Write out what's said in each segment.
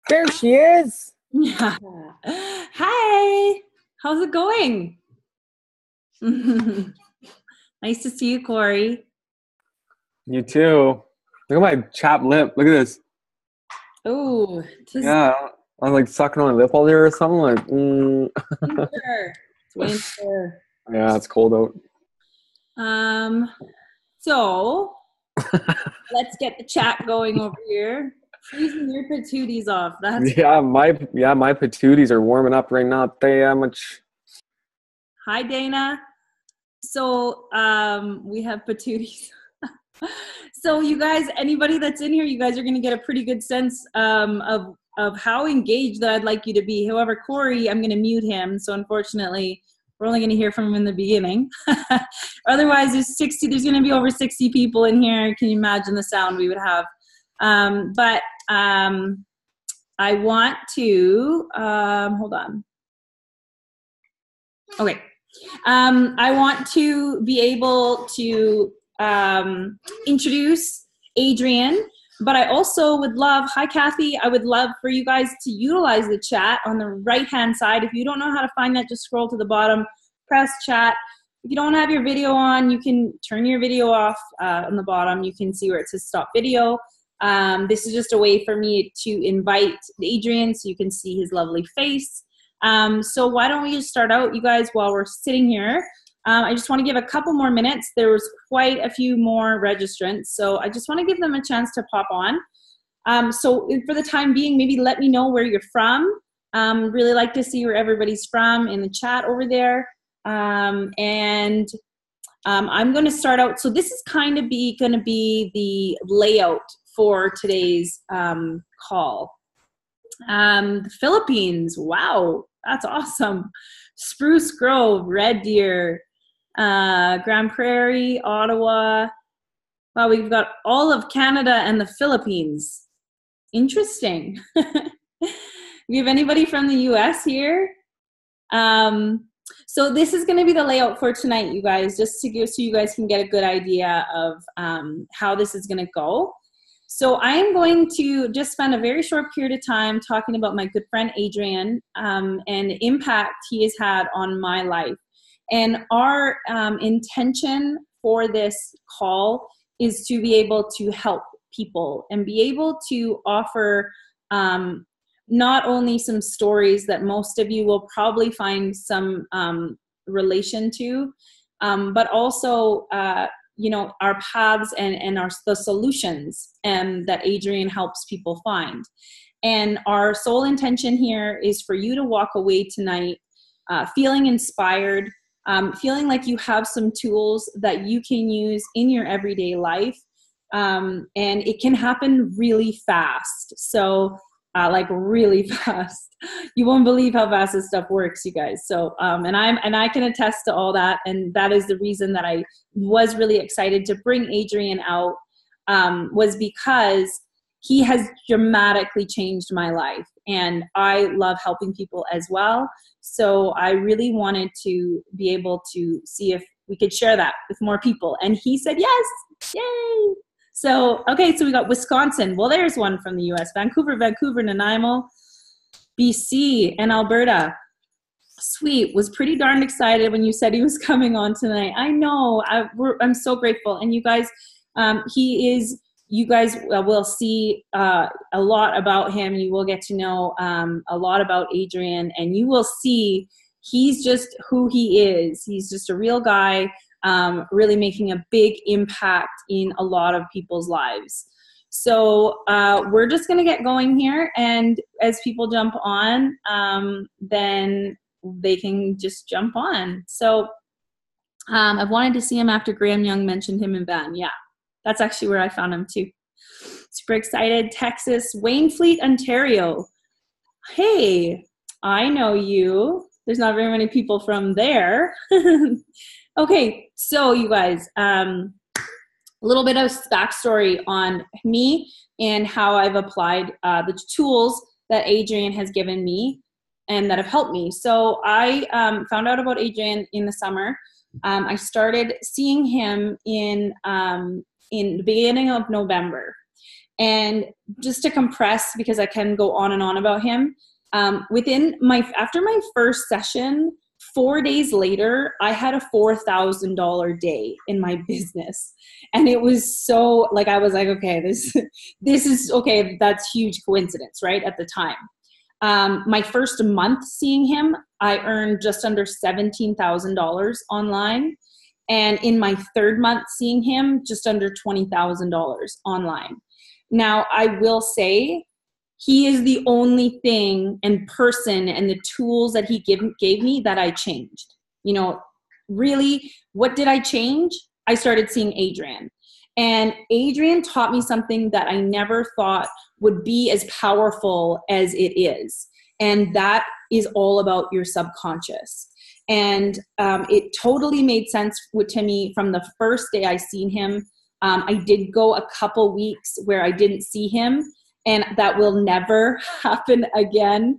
There she is. Hi. How's it going? Nice to see you, Corey. You too. Look at my chapped lip. Look at this. Oh, Yeah, I'm like sucking on my lip all day or something. Like, winter. It's winter. Yeah, it's cold out. So let's get the chat going over here. Freezing your patooties off. That's my patooties are warming up right now. Damn much. Hi, Dana. So we have patooties. So you guys, anybody that's in here, you guys are going to get a pretty good sense of how engaged that I'd like you to be. However, Corey, I'm going to mute him. So unfortunately, we're only going to hear from him in the beginning. Otherwise, there's going to be over 60 people in here. Can you imagine the sound we would have? But I want to, hold on. Okay. I want to be able to introduce Adrian, but I also would love, hi Kathy, I would love for you guys to utilize the chat on the right hand side. If you don't know how to find that, just scroll to the bottom, press chat. If you don't have your video on, you can turn your video off on the bottom. You can see where it says stop video. This is just a way for me to invite Adrian so you can see his lovely face. So why don't we just start out, you guys, while we're sitting here. I just want to give a couple more minutes. There was quite a few more registrants, so I just want to give them a chance to pop on. So for the time being, maybe let me know where you're from. Really like to see where everybody's from in the chat over there. I'm going to start out. So this is kind of going to be the layout for today's call. The Philippines, wow, that's awesome. Spruce Grove, Red Deer, Grand Prairie, Ottawa. Wow, we've got all of Canada and the Philippines. Interesting. We have anybody from the US here? So this is going to be the layout for tonight, you guys, just to give so you guys can get a good idea of how this is going to go. So I am going to just spend a very short period of time talking about my good friend Adrian and the impact he has had on my life. And our intention for this call is to be able to help people and be able to offer not only some stories that most of you will probably find some relation to, but also our paths and the solutions that Adrian helps people find. And our sole intention here is for you to walk away tonight feeling inspired, feeling like you have some tools that you can use in your everyday life. And it can happen really fast. So like really fast. You won't believe how fast this stuff works, you guys. So, and I can attest to all that. And that is the reason that I was really excited to bring Adrian out, was because he has dramatically changed my life. And I love helping people as well. So I really wanted to be able to see if we could share that with more people. And he said, yes, yay. So, okay, so we got Wisconsin. Well, there's one from the U.S. Vancouver, Nanaimo, BC, and Alberta. Sweet. Was pretty darn excited when you said he was coming on tonight. I know. I'm so grateful. And you guys, you guys will see a lot about him. You will get to know a lot about Adrian, and you will see he's just who he is. He's just a real guy. Really making a big impact in a lot of people's lives. So we're just going to get going here. And as people jump on, then they can just jump on. So I've wanted to see him after Graham Young mentioned him in Van. Yeah, that's actually where I found him too. Super excited. Texas, Waynfleet, Ontario. Hey, I know you. There's not very many people from there. Okay, so you guys, a little bit of backstory on me and how I've applied the tools that Adrian has given me and that have helped me. So I found out about Adrian in the summer. I started seeing him in the beginning of November. And just to compress, because I can go on and on about him, after my first session, 4 days later, I had a $4,000 day in my business. And it was so like, I was like, okay, this is okay. That's huge coincidence, right? At the time. My first month seeing him, I earned just under $17,000 online. And in my third month seeing him, just under $20,000 online. Now, I will say he is the only thing and person and the tools that he gave me that I changed. You know, really, what did I change? I started seeing Adrian. And Adrian taught me something that I never thought would be as powerful as it is. And that is all about your subconscious. And it totally made sense to me from the first day I seen him. I did go a couple weeks where I didn't see him, and that will never happen again.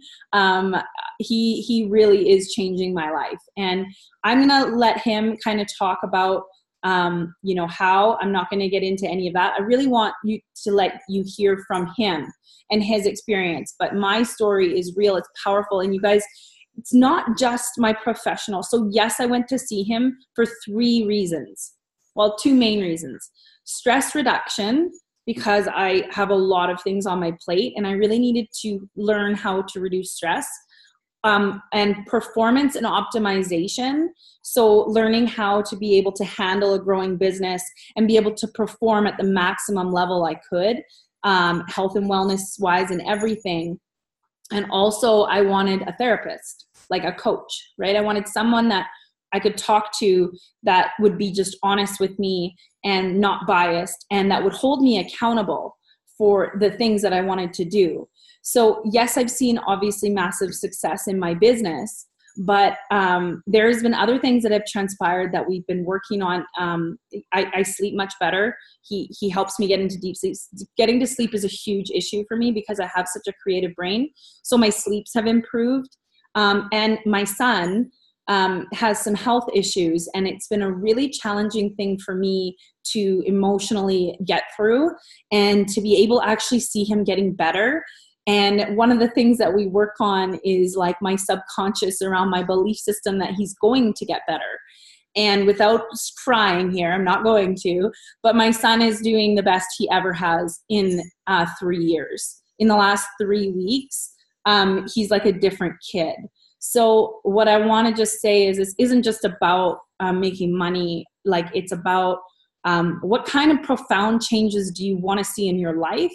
He really is changing my life. And I'm going to let him kind of talk about, how. I'm not going to get into any of that. I really want you to let you hear from him and his experience. But my story is real. It's powerful. And you guys, it's not just my professional. So yes, I went to see him for 3 reasons. Well, 2 main reasons. Stress reduction, because I have a lot of things on my plate and I really needed to learn how to reduce stress. And performance and optimization. So learning how to be able to handle a growing business and be able to perform at the maximum level I could, health and wellness wise and everything. And also I wanted a therapist, like a coach, right? I wanted someone that I could talk to that would be just honest with me and not biased, and that would hold me accountable for the things that I wanted to do. So yes, I've seen obviously massive success in my business, but there's been other things that have transpired that we've been working on. I sleep much better. He helps me get into deep sleep. Getting to sleep is a huge issue for me because I have such a creative brain. So my sleeps have improved. And my son has some health issues, and it's been a really challenging thing for me to emotionally get through and to be able to actually see him getting better. And one of the things that we work on is like my subconscious around my belief system that he's going to get better. And without trying here, I'm not going to, but my son is doing the best he ever has in 3 years. In the last 3 weeks, he's like a different kid. So what I want to just say is this isn't just about making money. Like, it's about what kind of profound changes do you want to see in your life?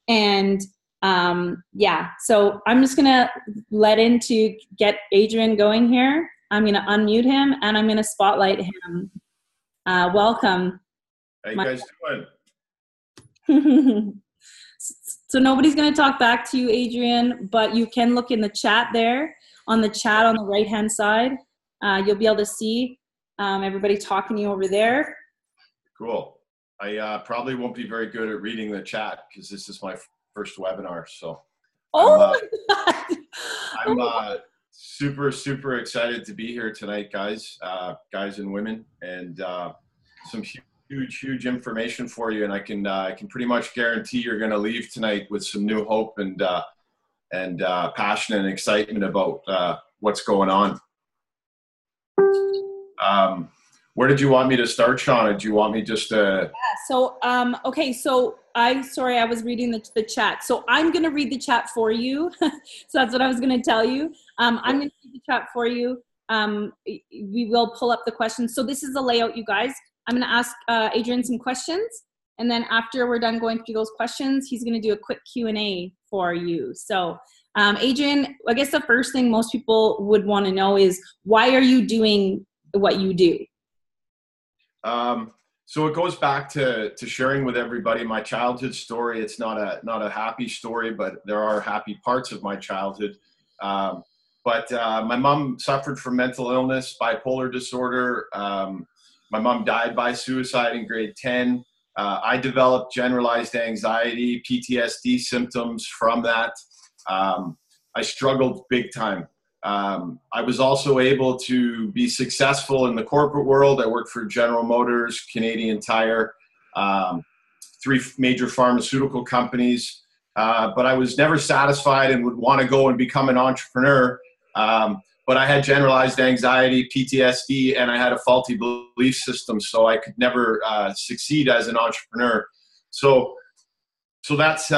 And so I'm just going to get Adrian going here. I'm going to unmute him and I'm going to spotlight him. Welcome. How you guys doing? So nobody's going to talk back to you, Adrian, but you can look in the chat there. On the chat on the right-hand side, you'll be able to see everybody talking to you over there. Cool. I probably won't be very good at reading the chat because this is my first webinar. So I'm super, super excited to be here tonight, guys and women, and some huge information for you. And I can pretty much guarantee you're going to leave tonight with some new hope and passion and excitement about what's going on. Where did you want me to start, Shana? Do you want me just to... Yeah, so, okay, so I was reading the chat. So I'm going to read the chat for you. So that's what I was going to tell you. I'm going to read the chat for you. We will pull up the questions. So this is the layout, you guys. I'm going to ask Adrian some questions. And then after we're done going through those questions, he's going to do a quick Q&A for you. So Adrian, I guess the first thing most people would want to know is, why are you doing what you do? So it goes back to sharing with everybody my childhood story. It's not a happy story, but there are happy parts of my childhood. But my mom suffered from mental illness, bipolar disorder. My mom died by suicide in grade 10. I developed generalized anxiety, PTSD symptoms from that. I struggled big time. I was also able to be successful in the corporate world. I worked for General Motors, Canadian Tire, 3 major pharmaceutical companies. But I was never satisfied and would want to go and become an entrepreneur. But I had generalized anxiety, PTSD, and I had a faulty belief system, so I could never succeed as an entrepreneur. So that's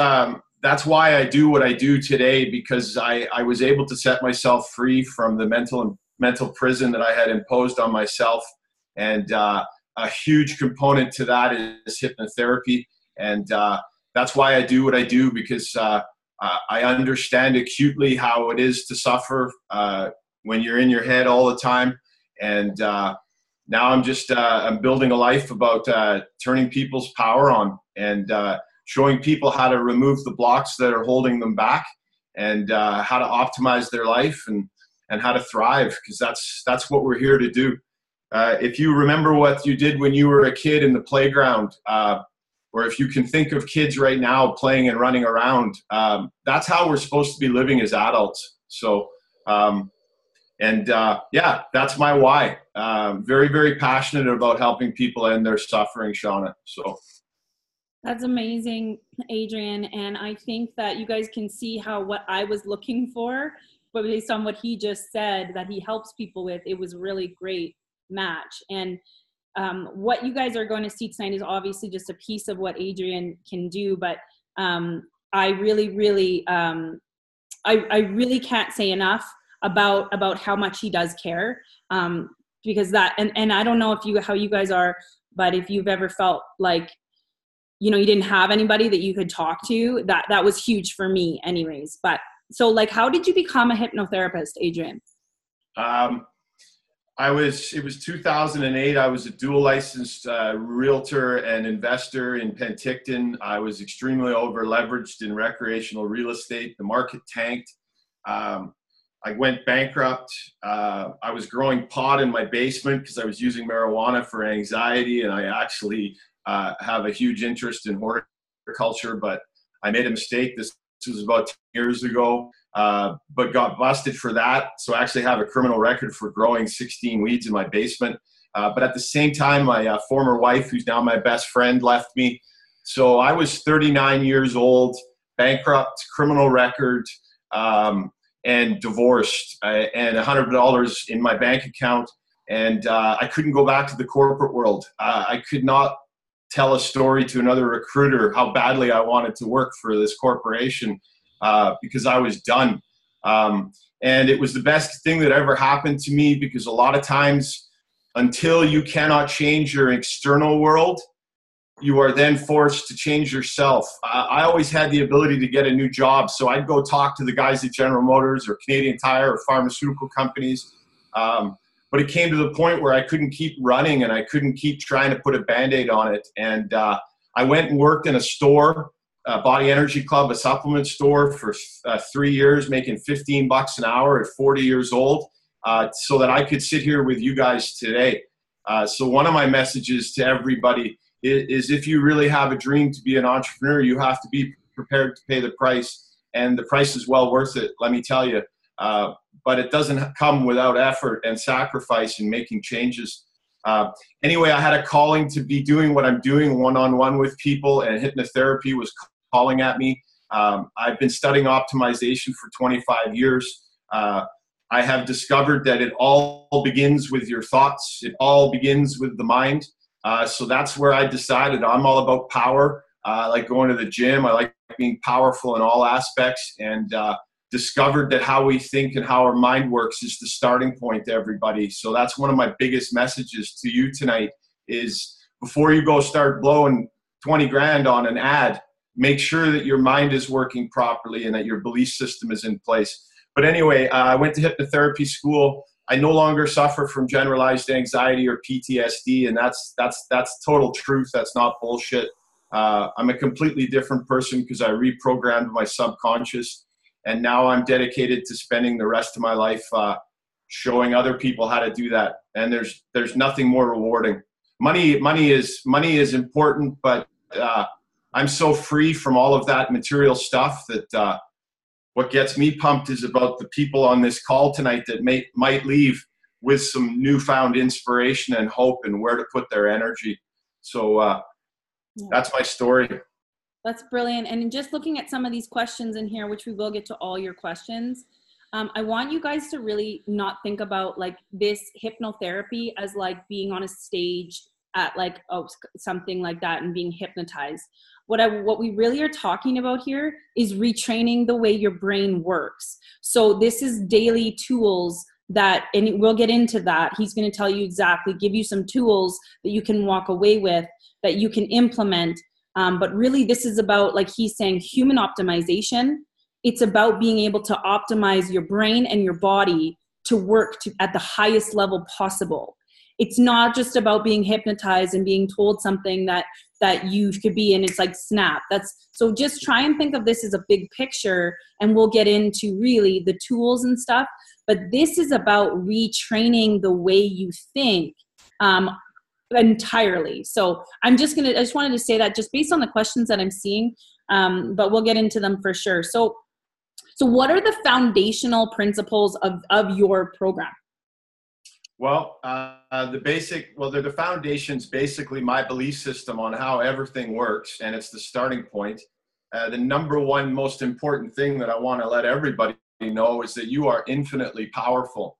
why I do what I do today, because I was able to set myself free from the mental prison that I had imposed on myself. And a huge component to that is hypnotherapy. And that's why I do what I do, because I understand acutely how it is to suffer when you're in your head all the time. And now I'm just I'm building a life about turning people's power on and showing people how to remove the blocks that are holding them back, and how to optimize their life and how to thrive, because that's what we're here to do. If you remember what you did when you were a kid in the playground, or if you can think of kids right now playing and running around, that's how we're supposed to be living as adults. So, yeah, that's my why. Very, very passionate about helping people end their suffering, Shana. So. That's amazing, Adrian. And I think that you guys can see how what I was looking for, but based on what he just said that he helps people with, it was really great match. And what you guys are going to see tonight is obviously just a piece of what Adrian can do, but I really, really, I really can't say enough about how much he does care, because that, and I don't know how you guys are, but if you've ever felt like, you didn't have anybody that you could talk to, that was huge for me anyways. But so like, how did you become a hypnotherapist, Adrian? It was 2008. I was a dual licensed realtor and investor in Penticton. I was extremely over leveraged in recreational real estate. The market tanked. I went bankrupt. I was growing pot in my basement because I was using marijuana for anxiety, and I actually have a huge interest in horticulture, but I made a mistake. This was about 10 years ago, but got busted for that. So I actually have a criminal record for growing 16 weeds in my basement. But at the same time, my former wife, who's now my best friend, left me. So I was 39 years old, bankrupt, criminal record, and divorced, and $100 in my bank account. And I couldn't go back to the corporate world. I could not tell a story to another recruiter how badly I wanted to work for this corporation, because I was done. And it was the best thing that ever happened to me, because a lot of times, until you cannot change your external world, you are then forced to change yourself. I always had the ability to get a new job, so I'd go talk to the guys at General Motors or Canadian Tire or pharmaceutical companies. But it came to the point where I couldn't keep running, and I couldn't keep trying to put a Band-Aid on it. And I went and worked in a store, Body Energy Club, a supplement store, for 3 years, making $15 an hour at 40 years old, so that I could sit here with you guys today. So one of my messages to everybody is if you really have a dream to be an entrepreneur, you have to be prepared to pay the price. And the price is well worth it, let me tell you. But it doesn't come without effort and sacrifice and making changes. Anyway, I had a calling to be doing what I'm doing one-on-one with people, and hypnotherapy was calling at me. I've been studying optimization for 25 years. I have discovered that it all begins with your thoughts. It all begins with the mind. So that's where I decided I'm all about power. I like going to the gym. I like being powerful in all aspects, and discovered that how we think and how our mind works is the starting point to everybody. So that's one of my biggest messages to you tonight is, before you go start blowing 20 grand on an ad, make sure that your mind is working properly and that your belief system is in place. But anyway, I went to hypnotherapy school. I no longer suffer from generalized anxiety or PTSD, and that's total truth. That's not bullshit. I'm a completely different person because I reprogrammed my subconscious, and now I'm dedicated to spending the rest of my life showing other people how to do that. And there's nothing more rewarding. Money is important, but I'm so free from all of that material stuff that what gets me pumped is about the people on this call tonight that might leave with some newfound inspiration and hope and where to put their energy. So That's my story. That's brilliant. And just looking at some of these questions in here, which we will get to all your questions, I want you guys to really not think about like this hypnotherapy as like being on a stage at like, oh, something like that and being hypnotized. What we really are talking about here is retraining the way your brain works. So this is daily tools that, and we'll get into that. He's going to tell you exactly, give you some tools that you can walk away with, that you can implement. But really this is about, like he's saying, human optimization. It's about being able to optimize your brain and your body to work at the highest level possible. It's not just about being hypnotized and being told something that you could be, and it's like snap. So just try and think of this as a big picture, and we'll get into really the tools and stuff. But this is about retraining the way you think entirely. So I just wanted to say that just based on the questions that I'm seeing, but we'll get into them for sure. So what are the foundational principles of your program? Well, they're the foundations, basically my belief system on how everything works, and it's the starting point. The number one most important thing that I want to let everybody know is that you are infinitely powerful.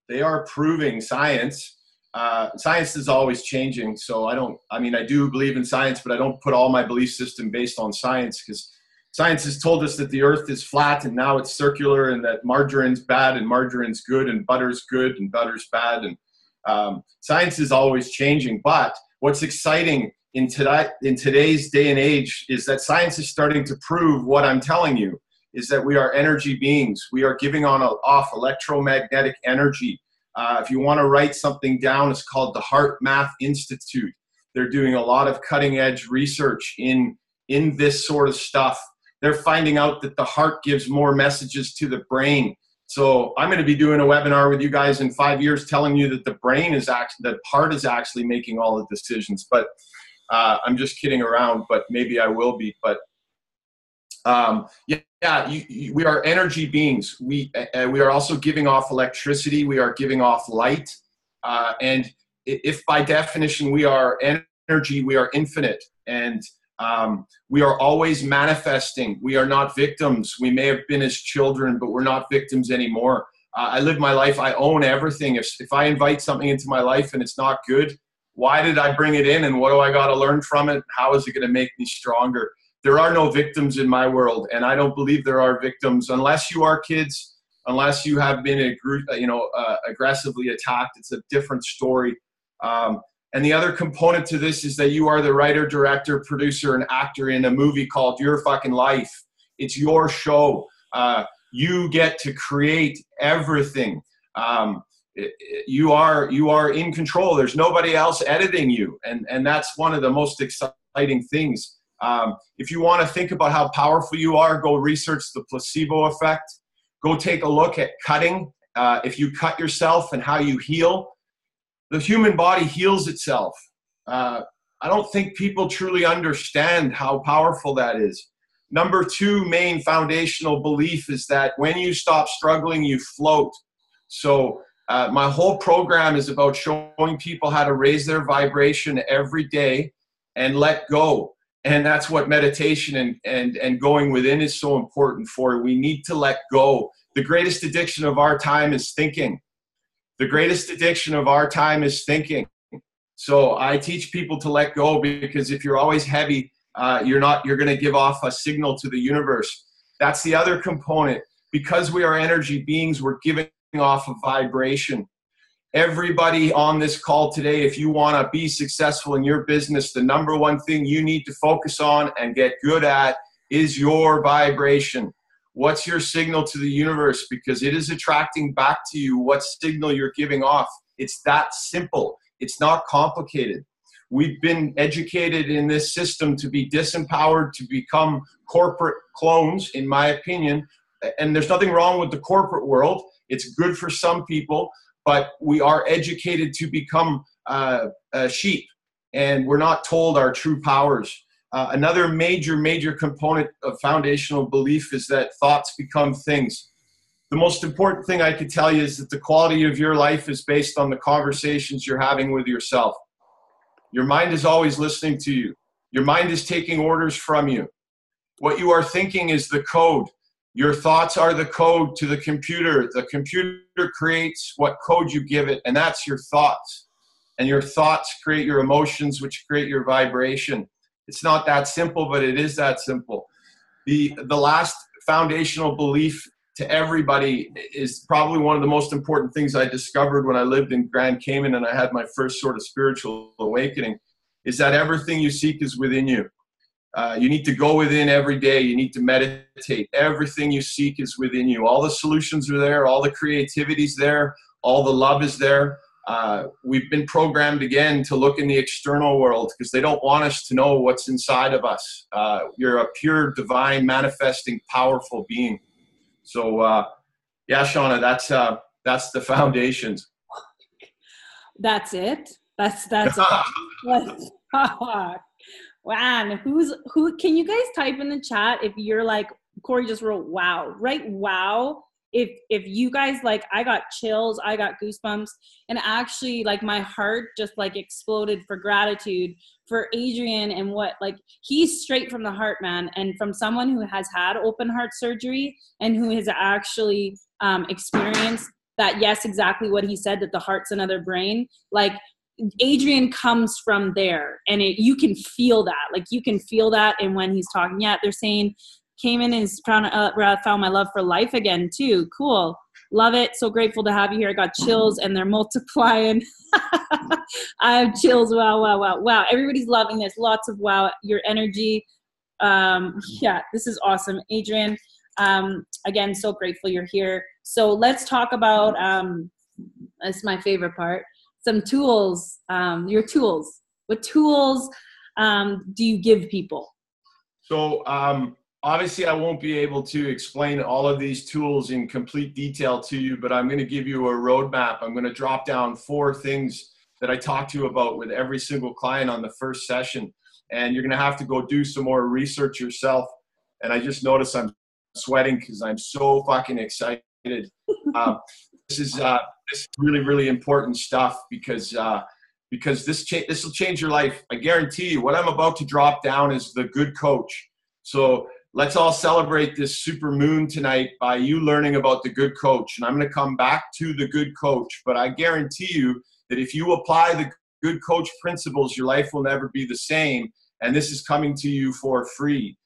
They are proving science. Science is always changing, so I do believe in science, but I don't put all my belief system based on science, because science has told us that the earth is flat and now it's circular, and that margarine's bad and margarine's good and butter's good and butter's bad. And science is always changing. But what's exciting in today's day and age is that science is starting to prove what I'm telling you, is that we are energy beings. We are giving off electromagnetic energy. If you want to write something down, it's called the Heart Math Institute. They're doing a lot of cutting edge research in this sort of stuff. They're finding out that the heart gives more messages to the brain. So I'm going to be doing a webinar with you guys in 5 years telling you that the heart is actually making all the decisions. But I'm just kidding around, but maybe I will be. But we are energy beings. We are also giving off electricity. We are giving off light. And if by definition we are energy, we are infinite. And we are always manifesting. We are not victims. We may have been as children, but we're not victims anymore. I live my life. I own everything. If I invite something into my life and it's not good, why did I bring it in, and what do I got to learn from it? How is it going to make me stronger? There are no victims in my world, and I don't believe there are victims unless you are kids, unless you have been aggressively attacked. It's a different story. And the other component to this is that you are the writer, director, producer, and actor in a movie called Your Fucking Life. It's your show. You get to create everything. You are in control. There's nobody else editing you. And that's one of the most exciting things. If you want to think about how powerful you are, go research the placebo effect. Go take a look at cutting. If you cut yourself and how you heal, the human body heals itself. I don't think people truly understand how powerful that is. Number two main foundational belief is that when you stop struggling, you float. So my whole program is about showing people how to raise their vibration every day and let go. And that's what meditation and going within is so important for. We need to let go. The greatest addiction of our time is thinking. The greatest addiction of our time is thinking. So I teach people to let go, because if you're always heavy, you're going to give off a signal to the universe. That's the other component. Because we are energy beings, we're giving off a vibration. Everybody on this call today, if you want to be successful in your business, the number one thing you need to focus on and get good at is your vibration. What's your signal to the universe? Because it is attracting back to you what signal you're giving off. It's that simple. It's not complicated. We've been educated in this system to be disempowered, to become corporate clones, in my opinion. And there's nothing wrong with the corporate world. It's good for some people, but we are educated to become sheep, and we're not told our true powers. Another major component of foundational belief is that thoughts become things. The most important thing I could tell you is that the quality of your life is based on the conversations you're having with yourself. Your mind is always listening to you. Your mind is taking orders from you. What you are thinking is the code. Your thoughts are the code to the computer. The computer creates what code you give it, and that's your thoughts. And your thoughts create your emotions, which create your vibration. It's not that simple, but it is that simple. The last foundational belief to everybody is probably one of the most important things I discovered when I lived in Grand Cayman and I had my first sort of spiritual awakening, is that everything you seek is within you. You need to go within every day. You need to meditate. Everything you seek is within you. All the solutions are there. All the creativity is there. All the love is there. We've been programmed again to look in the external world because they don't want us to know what's inside of us. You're a pure, divine, manifesting, powerful being. So, yeah, Shana, that's the foundations. That's it. That's wow. Who can you guys type in the chat if you're like, Corey just wrote wow, right? Wow. If you guys, like, I got chills, I got goosebumps, and actually like my heart just like exploded for gratitude for Adrian and what, like, he's straight from the heart, man. And from someone who has had open heart surgery and who has actually experienced that, yes, exactly what he said, that the heart's another brain. Like, Adrian comes from there, and you can feel that. Like, you can feel that. And when he's talking, yeah, they're saying Cayman is found my love for life again too. Cool. Love it. So grateful to have you here. I got chills and they're multiplying. I have chills. Wow, wow, wow. Wow. Everybody's loving this. Lots of wow. Your energy. Yeah, this is awesome. Adrian, again, so grateful you're here. So let's talk about, that's my favorite part, some tools, your tools. What tools do you give people? So, obviously, I won't be able to explain all of these tools in complete detail to you, but I'm going to give you a roadmap. I'm going to drop down 4 things that I talk to you about with every single client on the first session. And you're going to have to go do some more research yourself. And I just noticed I'm sweating because I'm so fucking excited. This is really, really important stuff because this will change your life. I guarantee you. What I'm about to drop down is the good coach. So let's all celebrate this super moon tonight by you learning about the good coach. And I'm going to come back to the good coach, but I guarantee you that if you apply the good coach principles, your life will never be the same. And this is coming to you for free.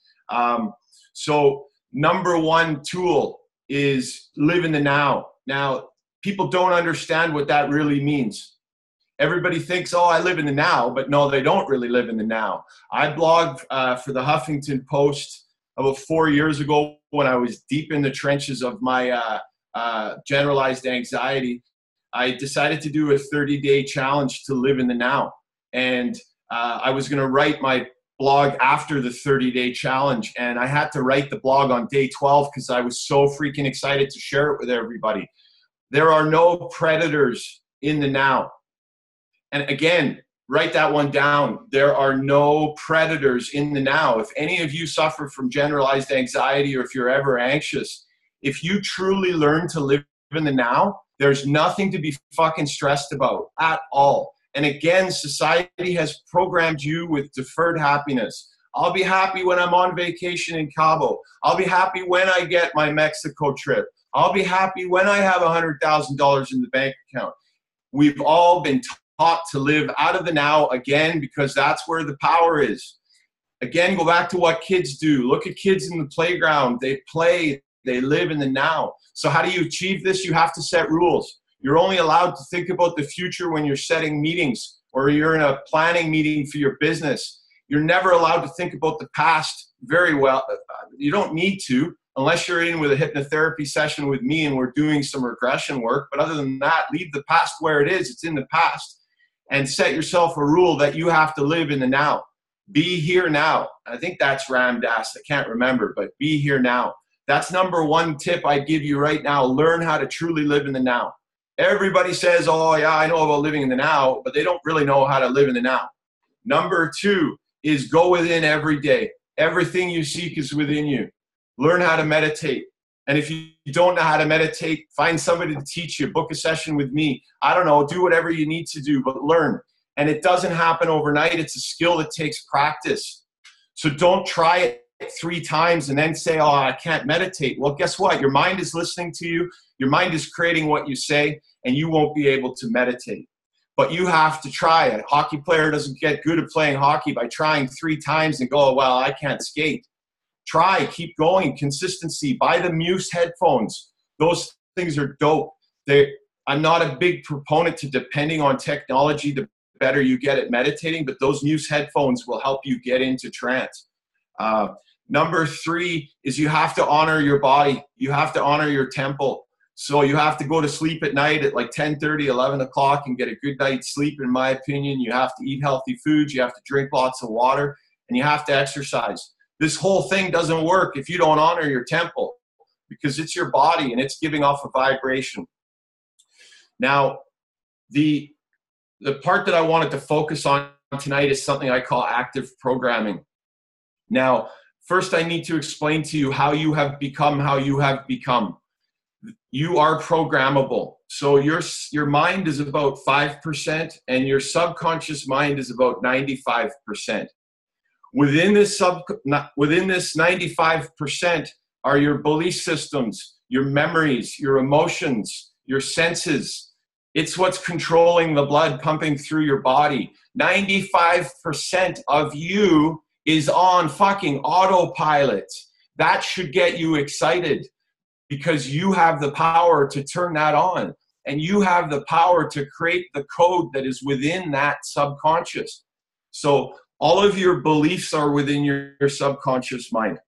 So number 1 tool is live in the now. Now, people don't understand what that really means. Everybody thinks, oh, I live in the now, but no, they don't really live in the now. I blogged for the Huffington Post about 4 years ago when I was deep in the trenches of my generalized anxiety. I decided to do a 30-day challenge to live in the now. And I was going to write my blog after the 30-day challenge. And I had to write the blog on day 12 because I was so freaking excited to share it with everybody. There are no predators in the now. And again, write that one down. There are no predators in the now. If any of you suffer from generalized anxiety or if you're ever anxious, if you truly learn to live in the now, there's nothing to be fucking stressed about at all. And again, society has programmed you with deferred happiness. I'll be happy when I'm on vacation in Cabo. I'll be happy when I get my Mexico trip. I'll be happy when I have $100,000 in the bank account. We've all been taught to live out of the now again because that's where the power is. Again, go back to what kids do. Look at kids in the playground. They play. They live in the now. So how do you achieve this? You have to set rules. You're only allowed to think about the future when you're setting meetings or you're in a planning meeting for your business. You're never allowed to think about the past very well. You don't need to unless you're in with a hypnotherapy session with me and we're doing some regression work. But other than that, leave the past where it is. It's in the past. And set yourself a rule that you have to live in the now. Be here now. I think that's Ram Dass. I can't remember, but be here now. That's number 1 tip I give you right now. Learn how to truly live in the now. Everybody says, oh, yeah, I know about living in the now, but they don't really know how to live in the now. Number 2 is go within every day. Everything you seek is within you. Learn how to meditate. And if you don't know how to meditate, find somebody to teach you. Book a session with me. I don't know. Do whatever you need to do, but learn. And it doesn't happen overnight. It's a skill that takes practice. So don't try it 3 times and then say, oh, I can't meditate. Well, guess what? Your mind is listening to you. Your mind is creating what you say, and you won't be able to meditate. But you have to try it. A hockey player doesn't get good at playing hockey by trying 3 times and go, oh, well, I can't skate. Try, keep going, consistency. Buy the Muse headphones. Those things are dope. I'm not a big proponent to depending on technology the better you get at meditating, but those Muse headphones will help you get into trance. Number 3 is you have to honor your body. You have to honor your temple. So you have to go to sleep at night at like 10:30, 11 o'clock and get a good night's sleep, in my opinion. You have to eat healthy foods. You have to drink lots of water, and you have to exercise. This whole thing doesn't work if you don't honor your temple, because it's your body and it's giving off a vibration. Now, the part that I wanted to focus on tonight is something I call active programming. Now, first I need to explain to you how you have become how you have become. You are programmable. So your mind is about 5% and your subconscious mind is about 95%. Within this 95% are your belief systems, your memories, your emotions, your senses. It's what's controlling the blood pumping through your body. 95% of you is on fucking autopilot. That should get you excited, because you have the power to turn that on, and you have the power to create the code that is within that subconscious. So all of your beliefs are within your subconscious mind.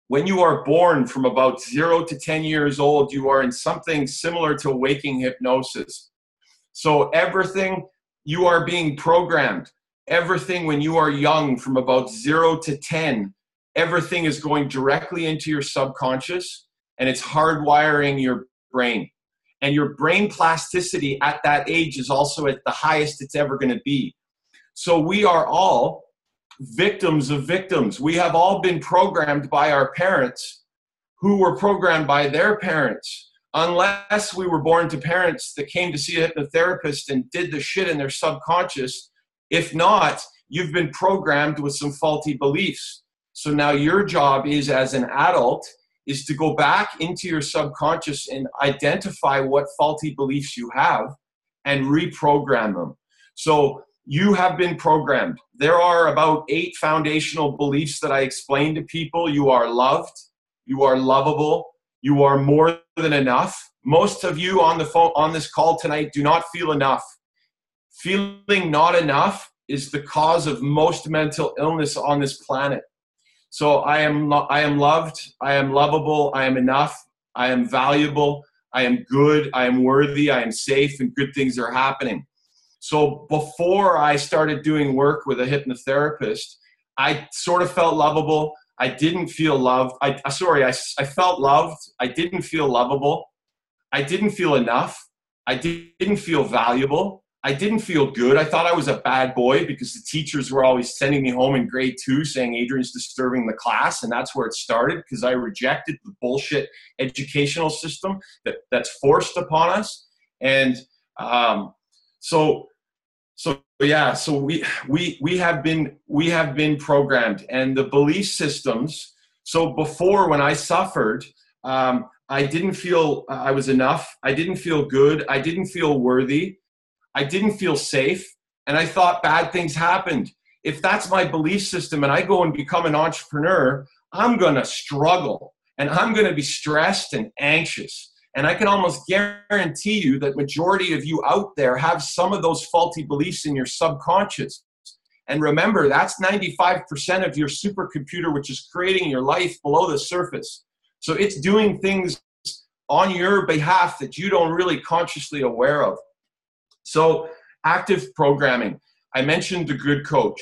When you are born, from about 0 to 10 years old, you are in something similar to waking hypnosis. So everything, you are being programmed. Everything when you are young, from about 0 to 10, everything is going directly into your subconscious, and it's hardwiring your brain. And your brain plasticity at that age is also at the highest it's ever going to be. So we are all victims of victims. We have all been programmed by our parents, who were programmed by their parents. Unless we were born to parents that came to see a hypnotherapist and did the shit in their subconscious. If not, you've been programmed with some faulty beliefs. So now your job is, as an adult, is to go back into your subconscious and identify what faulty beliefs you have and reprogram them. So you have been programmed. There are about 8 foundational beliefs that I explain to people. You are loved. You are lovable. You are more than enough. Most of you on the phone, on this call tonight, do not feel enough. Feeling not enough is the cause of most mental illness on this planet. So I am loved, I am lovable, I am enough, I am valuable, I am good, I am worthy, I am safe, and good things are happening. So before I started doing work with a hypnotherapist, I sort of felt lovable. I didn't feel loved. I felt loved. I didn't feel lovable. I didn't feel enough. I didn't feel valuable. I didn't feel good. I thought I was a bad boy because the teachers were always sending me home in grade 2 saying Adrian's disturbing the class. And that's where it started, because I rejected the bullshit educational system that's forced upon us. And so we have been programmed, and the belief systems. So before, when I suffered, I didn't feel I was enough. I didn't feel good. I didn't feel worthy. I didn't feel safe, and I thought bad things happened. If that's my belief system and I go and become an entrepreneur, I'm going to struggle, and I'm going to be stressed and anxious. And I can almost guarantee you that majority of you out there have some of those faulty beliefs in your subconscious. And remember, that's 95% of your supercomputer, which is creating your life below the surface. So it's doing things on your behalf that you don't really consciously aware of. So active programming. I mentioned the good coach.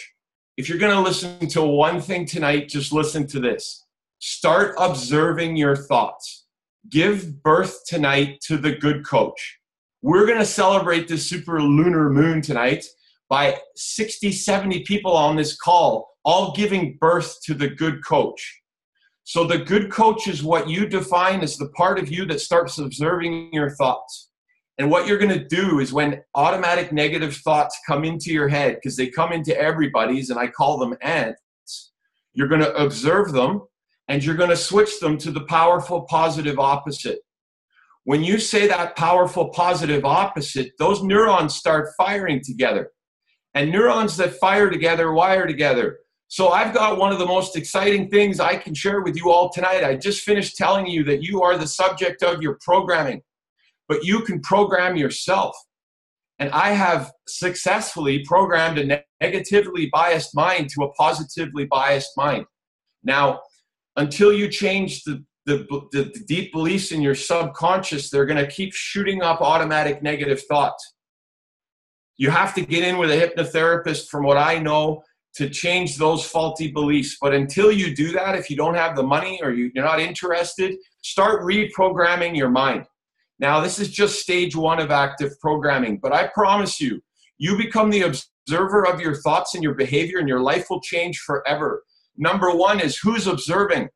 If you're going to listen to one thing tonight, just listen to this. Start observing your thoughts. Give birth tonight to the good coach. We're going to celebrate this super lunar moon tonight by 60, 70 people on this call, all giving birth to the good coach. So the good coach is what you define as the part of you that starts observing your thoughts. And what you're going to do is, when automatic negative thoughts come into your head, because they come into everybody's, and I call them ants, You're going to observe them, and you're going to switch them to the powerful positive opposite. When you say that powerful positive opposite, those neurons start firing together. And neurons that fire together wire together. So I've got one of the most exciting things I can share with you all tonight. I just finished telling you that you are the subject of your programming, but you can program yourself. And I have successfully programmed a negatively biased mind to a positively biased mind. Now, until you change the deep beliefs in your subconscious, they're going to keep shooting up automatic negative thoughts. You have to get in with a hypnotherapist, from what I know, to change those faulty beliefs. But until you do that, if you don't have the money or you're not interested, start reprogramming your mind. Now, this is just stage 1 of active programming, but I promise you, you become the observer of your thoughts and your behavior, and your life will change forever. Number 1 is who's observing.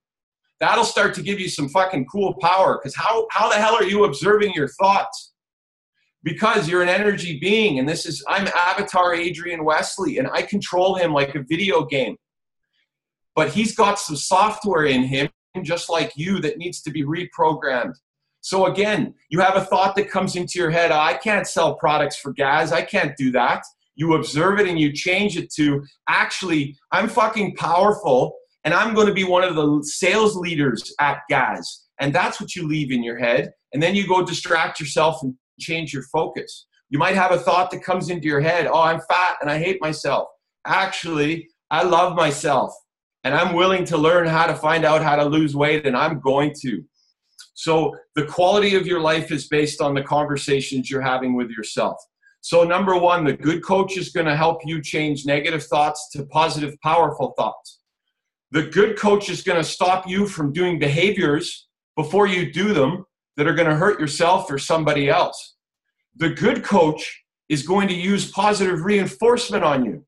That'll start to give you some fucking cool power, because how the hell are you observing your thoughts? Because you're an energy being, and I'm Avatar Adrian Wesley, and I control him like a video game. But he's got some software in him, just like you, that needs to be reprogrammed. So again, you have a thought that comes into your head, I can't sell products for gas, I can't do that. You observe it and you change it to, actually, I'm fucking powerful, and I'm going to be one of the sales leaders at gas. And that's what you leave in your head. And then you go distract yourself and change your focus. You might have a thought that comes into your head, oh, I'm fat and I hate myself. Actually, I love myself, and I'm willing to learn how to find out how to lose weight, and I'm going to. So the quality of your life is based on the conversations you're having with yourself. So number 1, the good coach is going to help you change negative thoughts to positive, powerful thoughts. The good coach is going to stop you from doing behaviors before you do them that are going to hurt yourself or somebody else. The good coach is going to use positive reinforcement on you.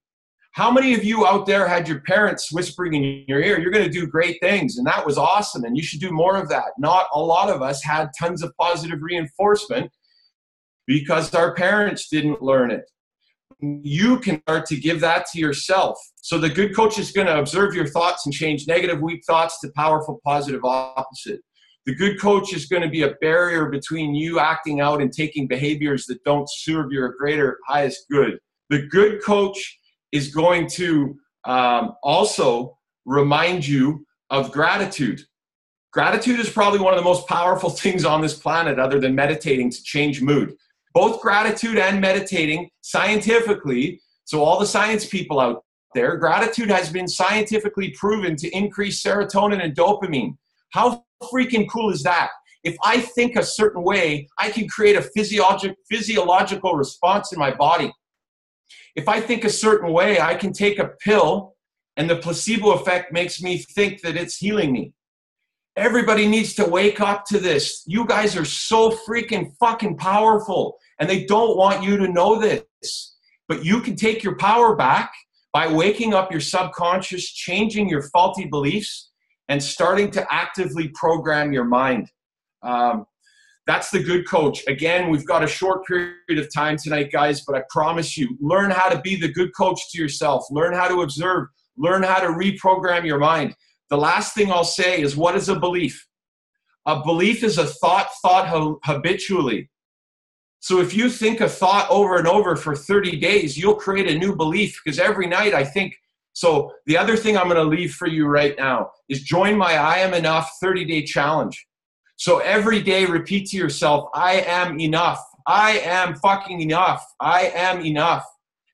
How many of you out there had your parents whispering in your ear, you're going to do great things, and that was awesome, and you should do more of that? Not a lot of us had tons of positive reinforcement because our parents didn't learn it. You can start to give that to yourself. So the good coach is going to observe your thoughts and change negative, weak thoughts to powerful, positive opposite. The good coach is going to be a barrier between you acting out and taking behaviors that don't serve your greater, highest good. The good coach is going to also remind you of gratitude. Gratitude is probably one of the most powerful things on this planet, other than meditating to change mood. Both gratitude and meditating, scientifically, so all the science people out there, gratitude has been scientifically proven to increase serotonin and dopamine. How freaking cool is that? If I think a certain way, I can create a physiological response in my body. If I think a certain way, I can take a pill and the placebo effect makes me think that it's healing me. Everybody needs to wake up to this. You guys are so freaking fucking powerful, and they don't want you to know this. But you can take your power back by waking up your subconscious, changing your faulty beliefs, and starting to actively program your mind. That's the good coach. Again, we've got a short period of time tonight, guys, but I promise you, learn how to be the good coach to yourself. Learn how to observe. Learn how to reprogram your mind. The last thing I'll say is, what is a belief? A belief is a thought habitually. So if you think a thought over and over for 30 days, you'll create a new belief, because every night I think. So the other thing I'm going to leave for you right now is join my I Am Enough 30-day challenge. So every day repeat to yourself, I am enough. I am fucking enough. I am enough.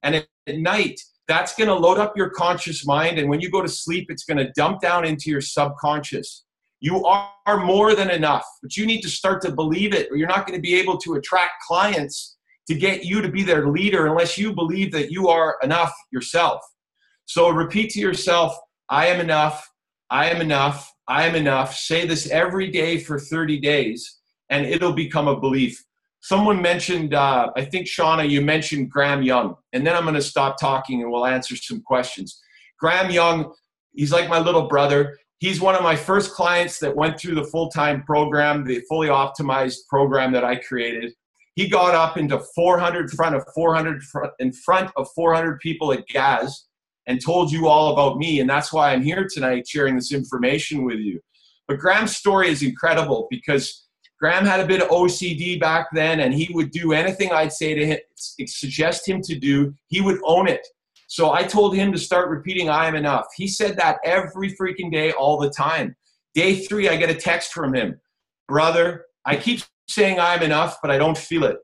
And at night, that's going to load up your conscious mind. And when you go to sleep, it's going to dump down into your subconscious. You are more than enough, but you need to start to believe it, or you're not going to be able to attract clients to get you to be their leader unless you believe that you are enough yourself. So repeat to yourself, I am enough. I am enough. I am enough. Say this every day for 30 days, and it'll become a belief. Someone mentioned, I think, Shana, you mentioned Graham Young. And then I'm going to stop talking and we'll answer some questions. Graham Young, he's like my little brother. He's one of my first clients that went through the full-time program, the fully optimized program that I created. He got up into 400 in front of 400 people at Gaz. and told you all about me. And that's why I'm here tonight sharing this information with you. But Graham's story is incredible because Graham had a bit of OCD back then, and he would do anything I'd say to him, suggest him to do, he would own it. So I told him to start repeating, I am enough. He said that every freaking day, all the time. Day 3, I get a text from him. Brother, I keep saying I'm enough, but I don't feel it.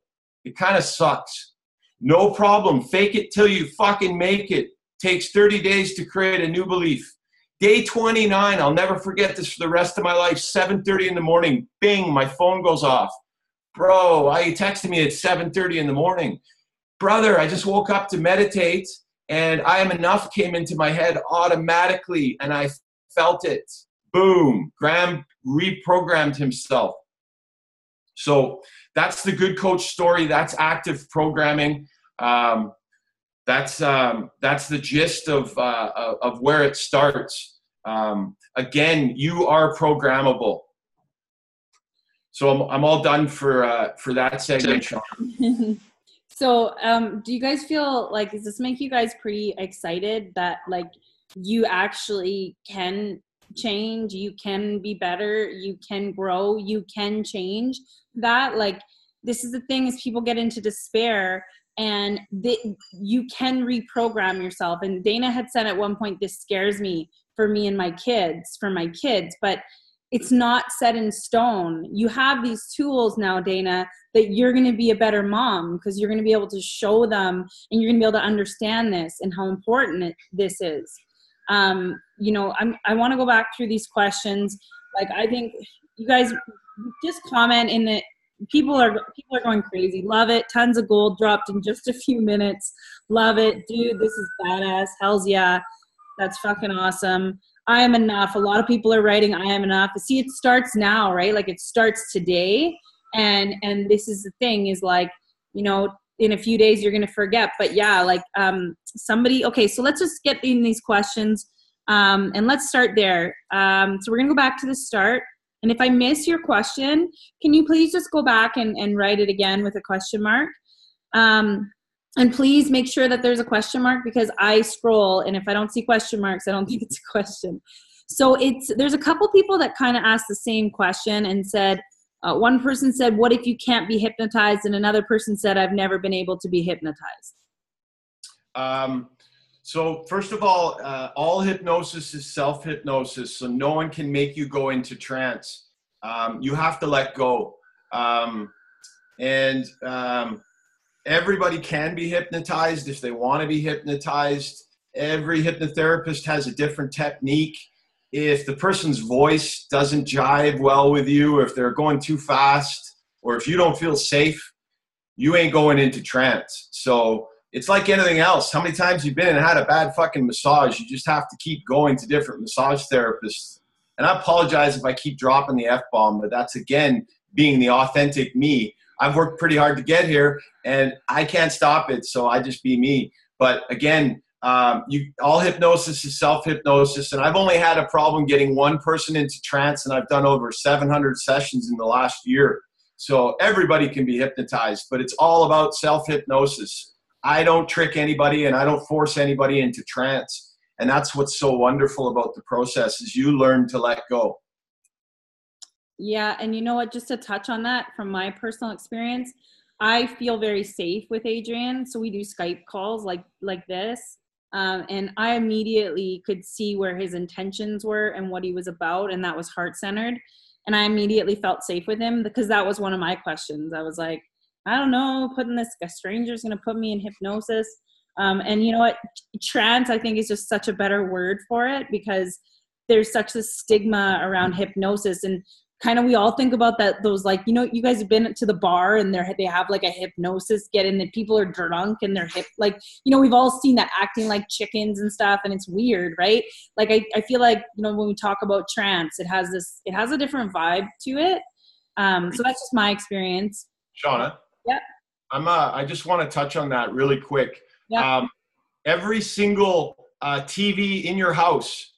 It kind of sucks. No problem. Fake it till you fucking make it. Takes 30 days to create a new belief. Day 29, I'll never forget this for the rest of my life. 7:30 in the morning, bing, my phone goes off. Bro, why you texted me at 7:30 in the morning? Brother, I just woke up to meditate, and I am enough came into my head automatically, and I felt it. Boom. Graham reprogrammed himself. So that's the good coach story. That's active programming. That's the gist of where it starts. Again, you are programmable. So I'm all done for that segment, Sean. So do you guys feel like, does this make you guys pretty excited that like you actually can change, you can be better, you can grow, you can change that? Like, this is the thing, is people get into despair, and you can reprogram yourself. And Dana had said at one point, this scares me for me and my kids, but it's not set in stone. You have these tools now, Dana, that you're going to be a better mom because you're going to be able to show them, and you're going to be able to understand this and how important this is. You know, I want to go back through these questions. Like, I think you guys just comment in the, people are going crazy. Love it. Tons of gold dropped in just a few minutes. Love it. Dude, this is badass. Hells yeah. That's fucking awesome. I am enough. A lot of people are writing I am enough. See, it starts now, right? Like, it starts today. And this is the thing, is like, you know, in a few days you're going to forget. But yeah, like somebody, okay, so let's just get in these questions and let's start there. So we're going to go back to the start. And if I miss your question, can you please just go back and write it again with a question mark? And please make sure that there's a question mark, because I scroll, and if I don't see question marks, I don't think it's a question. So there's a couple people that kind of asked the same question and said, one person said, what if you can't be hypnotized? And another person said, I've never been able to be hypnotized. So first of all hypnosis is self-hypnosis. So no one can make you go into trance. You have to let go. Everybody can be hypnotized if they want to be hypnotized. Every hypnotherapist has a different technique. If the person's voice doesn't jive well with you, or if they're going too fast, or if you don't feel safe, you ain't going into trance. So it's like anything else. How many times you've been and had a bad fucking massage? You just have to keep going to different massage therapists. And I apologize if I keep dropping the F-bomb, but that's, again, being the authentic me. I've worked pretty hard to get here, and I can't stop it, so I just be me. But again, all hypnosis is self-hypnosis, and I've only had a problem getting one person into trance, and I've done over 700 sessions in the last year. So everybody can be hypnotized, but it's all about self-hypnosis. I don't trick anybody, and I don't force anybody into trance. And that's what's so wonderful about the process, is you learn to let go. Yeah, and you know what, just to touch on that from my personal experience, I feel very safe with Adrian. So we do Skype calls like this. And I immediately could see where his intentions were and what he was about, and that was heart-centered. And I immediately felt safe with him, because that was one of my questions. I was like, I don't know, a stranger's going to put me in hypnosis. And you know what, trance, I think, is just such a better word for it, because there's such a stigma around hypnosis. And kind of, we all think about that, those, like, you know, you guys have been to the bar and they have like a hypnosis and people are drunk and they're like, you know, we've all seen that, acting like chickens and stuff, and it's weird, right? Like, I feel like, you know, when we talk about trance, it has a different vibe to it. So that's just my experience. Shauna? Yeah. I just want to touch on that really quick. Yeah. Every single TV in your house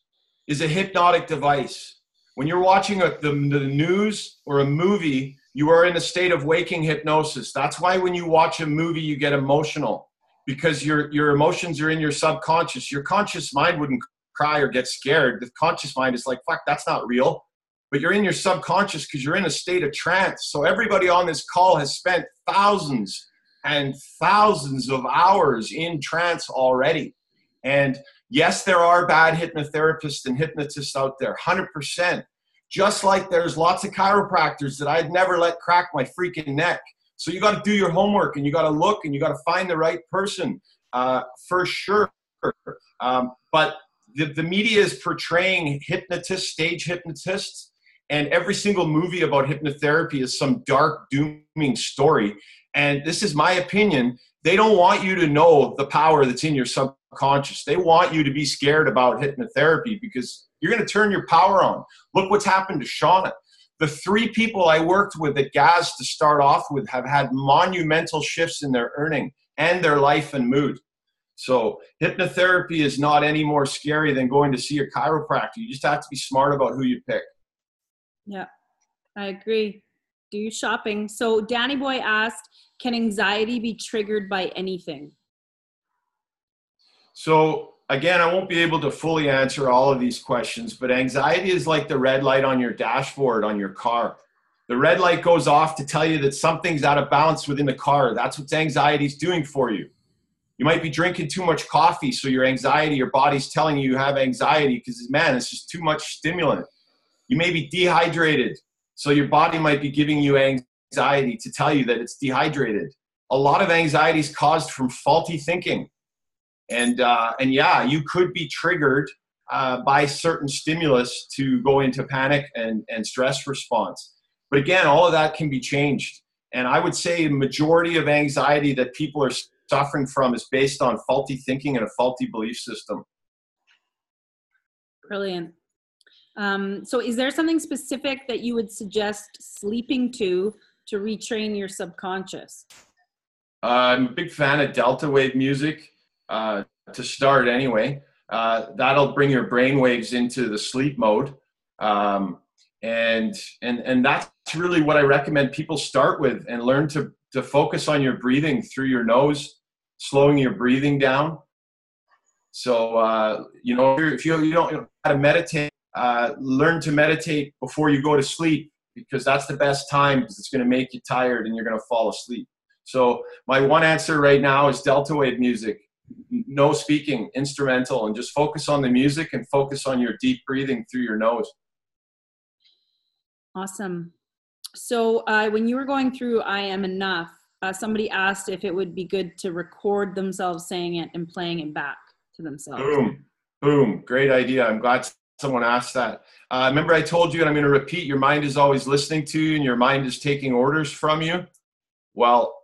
is a hypnotic device. When you're watching the news or a movie, you are in a state of waking hypnosis. That's why when you watch a movie, you get emotional. because your emotions are in your subconscious. Your conscious mind wouldn't cry or get scared. The conscious mind is like, fuck, that's not real. But you're in your subconscious because you're in a state of trance. So everybody on this call has spent thousands and thousands of hours in trance already. And yes, there are bad hypnotherapists and hypnotists out there, 100%. Just like there's lots of chiropractors that I'd never let crack my freaking neck. So you got to do your homework, and you got to look, and you got to find the right person for sure. But the media is portraying hypnotists, stage hypnotists, and every single movie about hypnotherapy is some dark, dooming story. And this is my opinion. They don't want you to know the power that's in your subconscious. They want you to be scared about hypnotherapy because you're going to turn your power on. Look what's happened to Shana. The 3 people I worked with at GAZ to start off with have had monumental shifts in their earning and their life and mood. So hypnotherapy is not any more scary than going to see a chiropractor. You just have to be smart about who you pick. Yeah, I agree. Do your shopping. So Danny Boy asked, can anxiety be triggered by anything? So again, I won't be able to fully answer all of these questions, but anxiety is like the red light on your dashboard on your car. The red light goes off to tell you that something's out of balance within the car. That's what anxiety is doing for you. You might be drinking too much coffee, so your anxiety, your body's telling you have anxiety because, man, it's just too much stimulant. You may be dehydrated, so your body might be giving you anxiety to tell you that it's dehydrated. A lot of anxiety is caused from faulty thinking. And yeah, you could be triggered by certain stimulus to go into panic and stress response. But again, all of that can be changed. And I would say the majority of anxiety that people are suffering from is based on faulty thinking and a faulty belief system. Brilliant. So is there something specific that you would suggest sleeping to retrain your subconscious? I'm a big fan of delta wave music to start anyway. That'll bring your brain waves into the sleep mode. And that's really what I recommend people start with, and learn to focus on your breathing through your nose, slowing your breathing down. So, you know, if you don't know how to meditate, learn to meditate before you go to sleep, because that's the best time, because it's going to make you tired and you're going to fall asleep. So my one answer right now is delta wave music. No speaking, instrumental, and just focus on the music and focus on your deep breathing through your nose. Awesome. So when you were going through I Am Enough, somebody asked if it would be good to record themselves saying it and playing it back to themselves. Boom, boom. Great idea. I'm glad someone asked that. Remember I told you, and I'm going to repeat, your mind is always listening to you and your mind is taking orders from you. Well,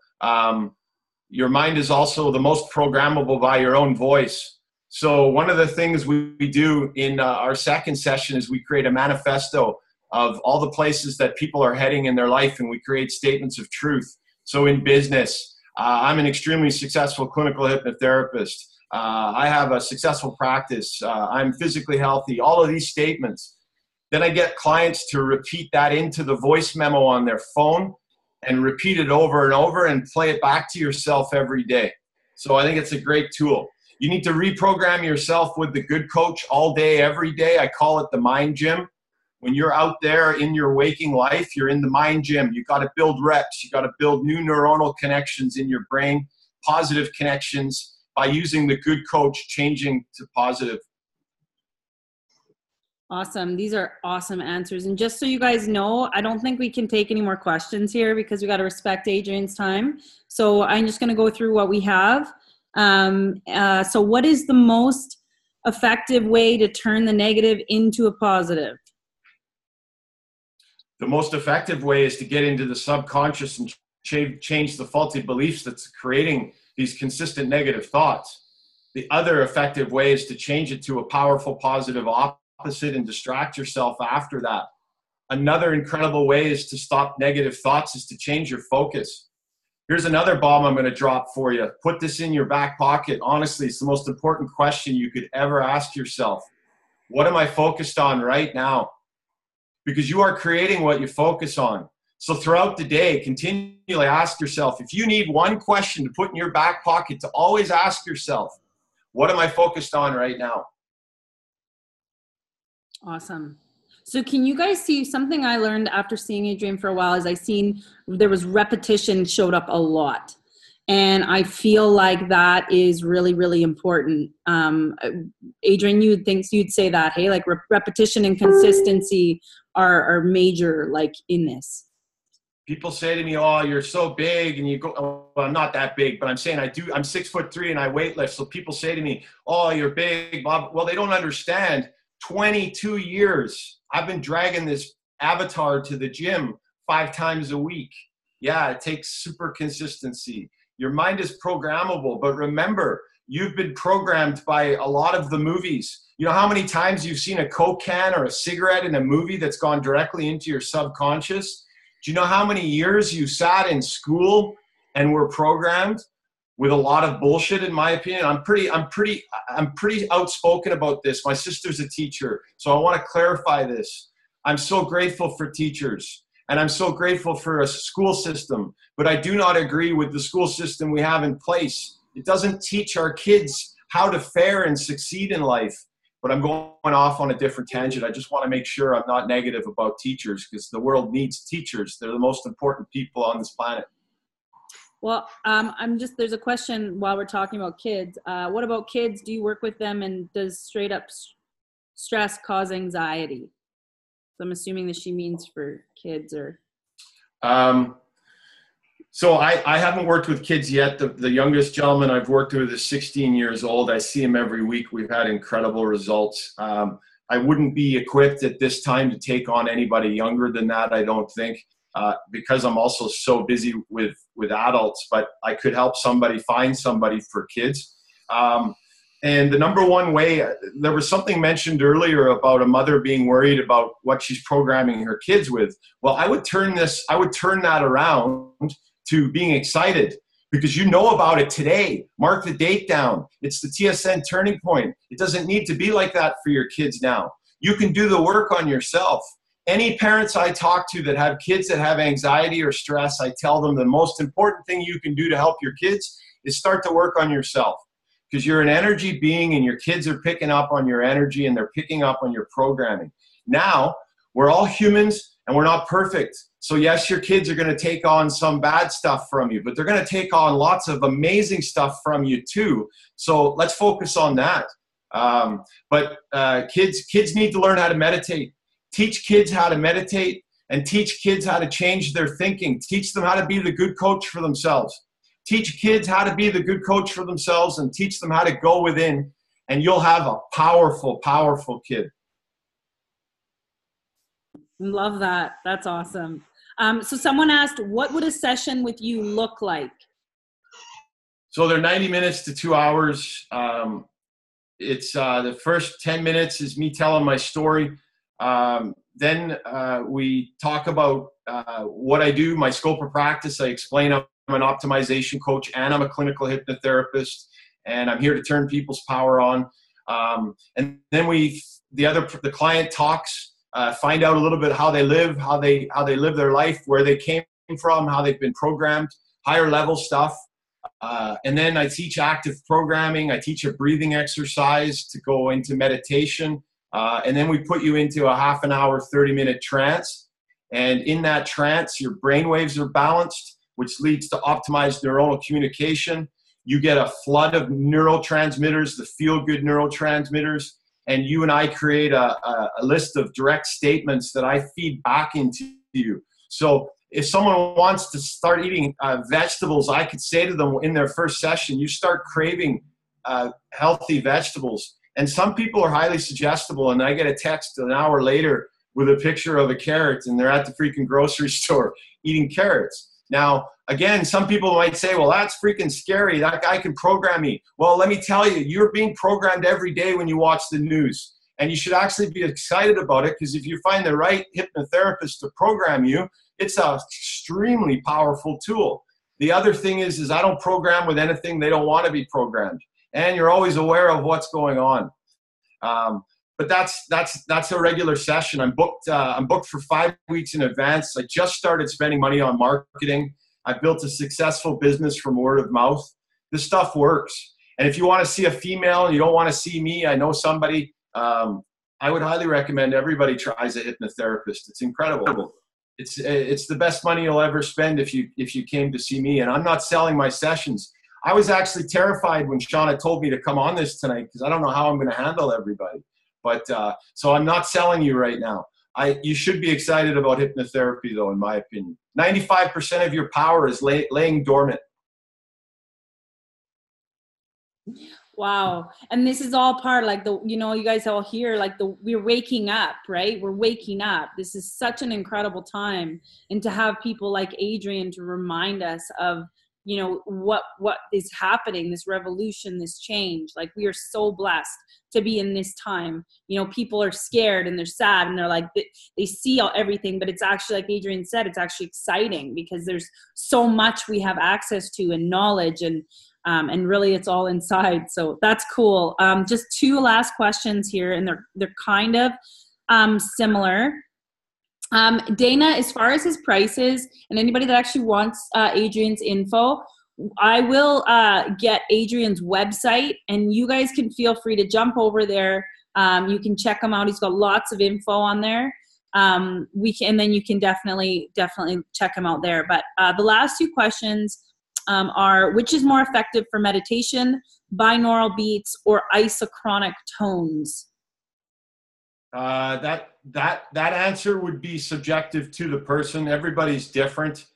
your mind is also the most programmable by your own voice. So one of the things we do in our second session is we create a manifesto of all the places that people are heading in their life, and we create statements of truth. So in business, I'm an extremely successful clinical hypnotherapist. I have a successful practice. I'm physically healthy, all of these statements. Then I get clients to repeat that into the voice memo on their phone and repeat it over and over and play it back to yourself every day. So I think it's a great tool. You need to reprogram yourself with the good coach all day, every day. I call it the mind gym. When you're out there in your waking life, you're in the mind gym. You got to build reps. You got to build new neuronal connections in your brain, positive connections, by using the good coach, changing to positive. Awesome. These are awesome answers. And just so you guys know, I don't think we can take any more questions here because we got to respect Adrian's time. So I'm just going to go through what we have. So what is the most effective way to turn the negative into a positive? The most effective way is to get into the subconscious and change the faulty beliefs that's creating these consistent negative thoughts. The other effective way is to change it to a powerful positive opposite and distract yourself after that. Another incredible way is to stop negative thoughts is to change your focus. Here's another bomb I'm going to drop for you. Put this in your back pocket. Honestly, it's the most important question you could ever ask yourself. What am I focused on right now? Because you are creating what you focus on. So throughout the day, continually ask yourself, if you need one question to put in your back pocket, to always ask yourself, what am I focused on right now? Awesome. So can you guys see something I learned after seeing Adrian for a while is I seen there was repetition showed up a lot. And I feel like that is really, really important. Adrian, you'd say that, hey, like repetition and consistency are major, like in this. People say to me, oh, you're so big, and you go, oh, well, I'm not that big, but I'm saying I'm 6'3" and I weightlift. So people say to me, oh, you're big, Bob. Well, they don't understand. 22 years, I've been dragging this avatar to the gym 5 times a week. Yeah, it takes super consistency. Your mind is programmable, but remember, you've been programmed by a lot of the movies. You know how many times you've seen a Coke can or a cigarette in a movie that's gone directly into your subconscious? Do you know how many years you sat in school and were programmed with a lot of bullshit, in my opinion? I'm pretty outspoken about this. My sister's a teacher, so I want to clarify this. I'm so grateful for teachers, and I'm so grateful for a school system, but I do not agree with the school system we have in place. It doesn't teach our kids how to fare and succeed in life. But I'm going off on a different tangent. I just want to make sure I'm not negative about teachers, because the world needs teachers. They're the most important people on this planet. Well, there's a question while we're talking about kids. What about kids? Do you work with them, and does straight up stress cause anxiety? So I'm assuming that she means for kids or. So I haven't worked with kids yet. The youngest gentleman I've worked with is 16 years old. I see him every week. We've had incredible results. I wouldn't be equipped at this time to take on anybody younger than that, I don't think, because I'm also so busy with adults, but I could help somebody find somebody for kids. And the number one way, there was something mentioned earlier about a mother being worried about what she's programming her kids with. Well, I would turn that around to being excited, because you know about it today. Mark the date down. It's the TSN turning point. It doesn't need to be like that for your kids now. You can do the work on yourself. Any parents I talk to that have kids that have anxiety or stress, I tell them the most important thing you can do to help your kids is start to work on yourself, because you're an energy being, and your kids are picking up on your energy, and they're picking up on your programming. Now, we're all humans, and we're not perfect. So yes, your kids are going to take on some bad stuff from you, but they're going to take on lots of amazing stuff from you too. So let's focus on that. Kids need to learn how to meditate. Teach kids how to meditate, and teach kids how to change their thinking. Teach them how to be the good coach for themselves. Teach kids how to be the good coach for themselves, and teach them how to go within, and you'll have a powerful, powerful kid. Love that. That's awesome. So someone asked, what would a session with you look like? So they're 90 minutes to 2 hours. It's the first 10 minutes is me telling my story. Then we talk about what I do, my scope of practice. I explain I'm an optimization coach, and I'm a clinical hypnotherapist, and I'm here to turn people's power on. And then the client talks. Find out a little bit how they live, how they live their life, where they came from, how they've been programmed, higher level stuff. And then I teach active programming. I teach a breathing exercise to go into meditation. And then we put you into a half an hour, 30-minute trance. And in that trance, your brain waves are balanced, which leads to optimized neuronal communication. You get a flood of neurotransmitters, the feel-good neurotransmitters. And you and I create a list of direct statements that I feed back into you. So if someone wants to start eating vegetables, I could say to them in their first session, you start craving healthy vegetables. And some people are highly suggestible, and I get a text an hour later with a picture of a carrot, and they're at the freaking grocery store eating carrots. Now, again, some people might say, well, that's freaking scary. That guy can program me. Well, let me tell you, you're being programmed every day when you watch the news. And you should actually be excited about it, because if you find the right hypnotherapist to program you, it's an extremely powerful tool. The other thing is I don't program with anything they don't want to be programmed. And you're always aware of what's going on. but that's a regular session. I'm booked for 5 weeks in advance. I just started spending money on marketing. I built a successful business from word of mouth. This stuff works. And if you want to see a female and you don't want to see me, I know somebody, I would highly recommend everybody tries a hypnotherapist. It's incredible. It's the best money you'll ever spend if you came to see me. And I'm not selling my sessions. I was actually terrified when Shana told me to come on this tonight because I don't know how I'm going to handle everybody. But so I'm not selling you right now. You should be excited about hypnotherapy, though, in my opinion. 95% of your power is laying dormant. Wow. And this is all part, like, you guys all hear, like, we're waking up, right? We're waking up. This is such an incredible time. And to have people like Adrian to remind us of, what is happening, this revolution, this change. Like, we are so blessed to be in this time. People are scared and they're sad and they're like, they see everything, but it's actually, like Adrian said, it's actually exciting because there's so much we have access to and knowledge, and really it's all inside. So that's cool. Just 2 last questions here, and they're kind of similar. Dana, as far as his prices, and anybody that actually wants Adrian's info, I will get Adrian's website, and you guys can feel free to jump over there. You can check him out. He's got lots of info on there. And then you can definitely check him out there. But the last 2 questions are, which is more effective for meditation, binaural beats or isochronic tones? That answer would be subjective to the person. Everybody's different.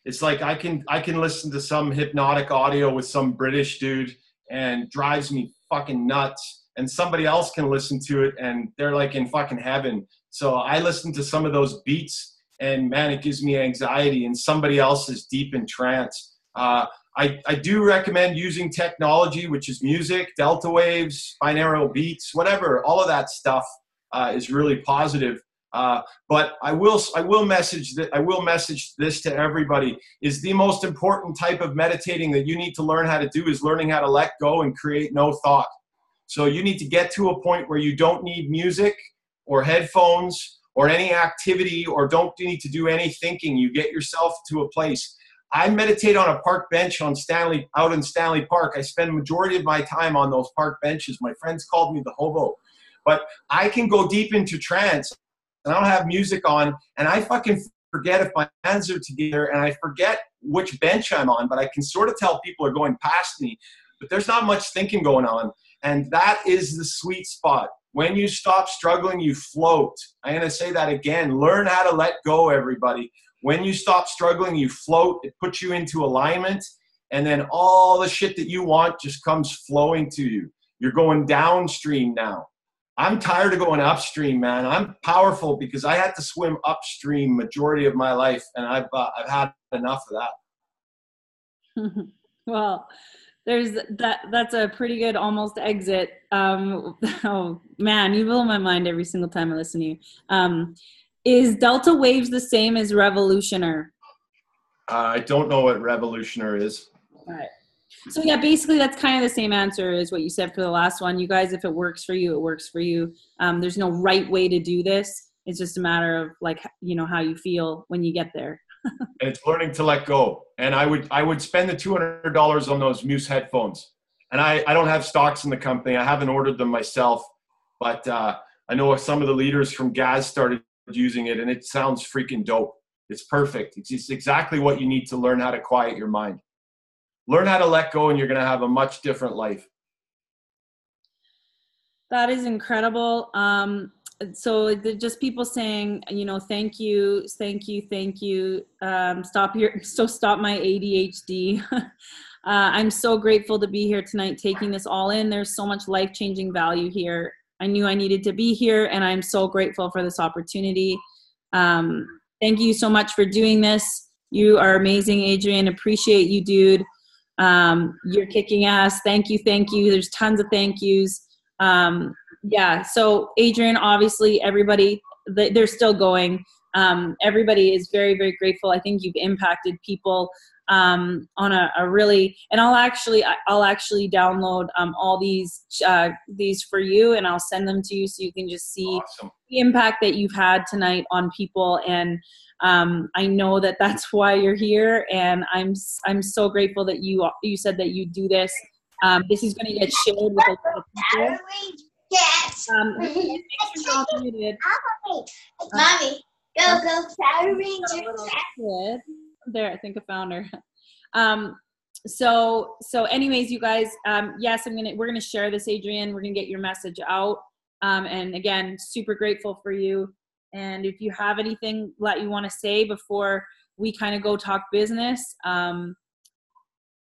It's like I can listen to some hypnotic audio with some British dude and drives me fucking nuts, and somebody else can listen to it and they're like in fucking heaven. So I listen to some of those beats and man, it gives me anxiety, and somebody else is deep in trance. I do recommend using technology, which is music, delta waves, binaural beats, whatever. All of that stuff is really positive. But I will message this to everybody: is the most important type of meditating that you need to learn how to do is learning how to let go and create no thought. So you need to get to a point where you don't need music or headphones or any activity, or don't need to do any thinking. You get yourself to a place. I meditate on a park bench out in Stanley Park. I spend the majority of my time on those park benches. My friends called me the hobo. But I can go deep into trance, and I don't have music on, and I fucking forget if my hands are together, and I forget which bench I'm on, but I can sort of tell people are going past me. But there's not much thinking going on, and that is the sweet spot. When you stop struggling, you float. I'm going to say that again. Learn how to let go, everybody. When you stop struggling, you float. It puts you into alignment, and then all the shit that you want just comes flowing to you. You're going downstream now. I'm tired of going upstream, man. I'm powerful because I had to swim upstream majority of my life, and I've had enough of that. Well, that's a pretty good almost exit. Oh man, you blow my mind every single time I listen to you. Is delta waves the same as revolutioner? I don't know what revolutioner is. All right. So yeah, basically that's kind of the same answer as what you said for the last one. You guys, if it works for you, it works for you. There's no right way to do this. It's just a matter of like, how you feel when you get there. And it's learning to let go. And I would spend the $200 on those Muse headphones. And I don't have stocks in the company. I haven't ordered them myself, but I know some of the leaders from Gaz started using it, and it sounds freaking dope. It's perfect. It's exactly what you need to learn how to quiet your mind. Learn how to let go, and you're going to have a much different life. That is incredible. So just people saying, thank you. Stop my ADHD. I'm so grateful to be here tonight, taking this all in. There's so much life-changing value here. I knew I needed to be here, and I'm so grateful for this opportunity. Thank you so much for doing this. You are amazing, Adrian. Appreciate you, dude. You're kicking ass. Thank you. There's tons of thank yous. Yeah. So Adrian, obviously everybody, they're still going. Everybody is very, very grateful. I think you've impacted people on a really, and I'll actually download all these for you, and I'll send them to you so you can just see Awesome. the impact that you've had tonight on people. And I know that that's why you're here, and I'm so grateful that you said that you do this. This is going to get shared with a lot of people. Yes. Make sure you're all muted. Mommy, go, Power Ranger. Kid. There, I think I found her. So anyways, you guys, yes, we're gonna share this, Adrian. We're gonna get your message out. And again, super grateful for you. And if you have anything that you want to say before we kind of go talk business,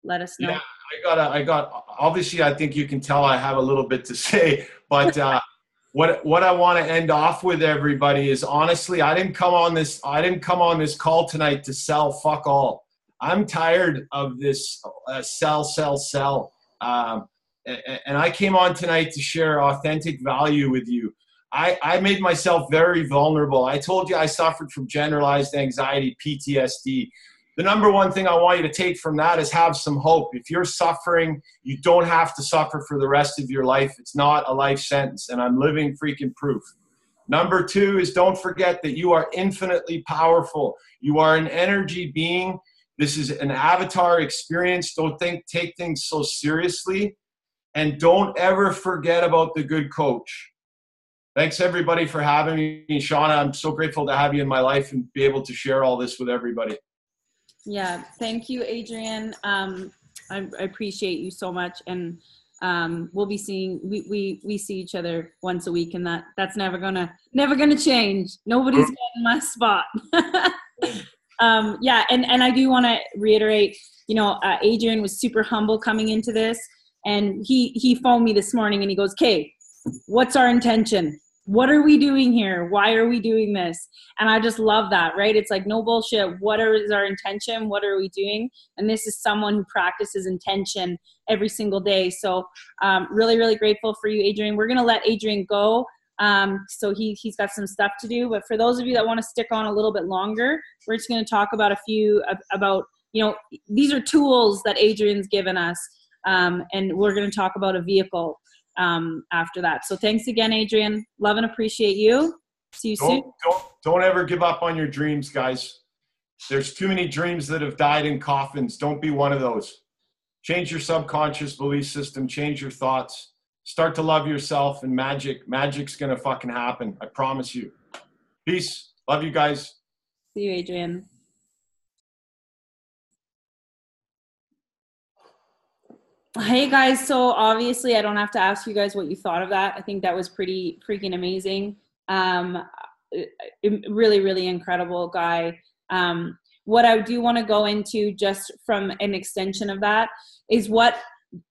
let us know. Yeah, I got, obviously I think you can tell I have a little bit to say, but, what I want to end off with, everybody, is honestly, I didn't come on this call tonight to sell fuck all. I'm tired of this sell. And I came on tonight to share authentic value with you. I made myself very vulnerable. I told you I suffered from generalized anxiety, PTSD. The number one thing I want you to take from that is have some hope. If you're suffering, you don't have to suffer for the rest of your life. It's not a life sentence, and I'm living freaking proof. Number two is don't forget that you are infinitely powerful. You are an energy being. This is an avatar experience. Don't take things so seriously, and don't ever forget about the good coach. Thanks, everybody, for having me. Shana, I'm so grateful to have you in my life and be able to share all this with everybody. Yeah, thank you, Adrian. I appreciate you so much, and we'll be seeing we see each other once a week, and that's never gonna change. Nobody's getting my spot. Yeah, and I do want to reiterate, Adrian was super humble coming into this, and he phoned me this morning and he goes, "Kay, what's our intention? What are we doing here? Why are we doing this?" And I just love that, right? It's like, no bullshit. Is our intention? What are we doing? And this is someone who practices intention every single day. So really, really grateful for you, Adrian. We're going to let Adrian go. So he's got some stuff to do. But for those of you that want to stick on a little bit longer, we're just going to talk about these are tools that Adrian's given us. And we're going to talk about a vehicle after that. So thanks again, Adrian. Love and appreciate you. See you soon. Don't ever give up on your dreams, guys. There's too many dreams that have died in coffins. Don't be one of those. Change your subconscious belief system. Change your thoughts. Start to love yourself, and magic's going to fucking happen. I promise you. Peace. Love you guys. See you, Adrian. Hey guys, so obviously I don't have to ask you guys what you thought of that. I think that was pretty freaking amazing. Really, really incredible guy. What I do want to go into, just from an extension of that, is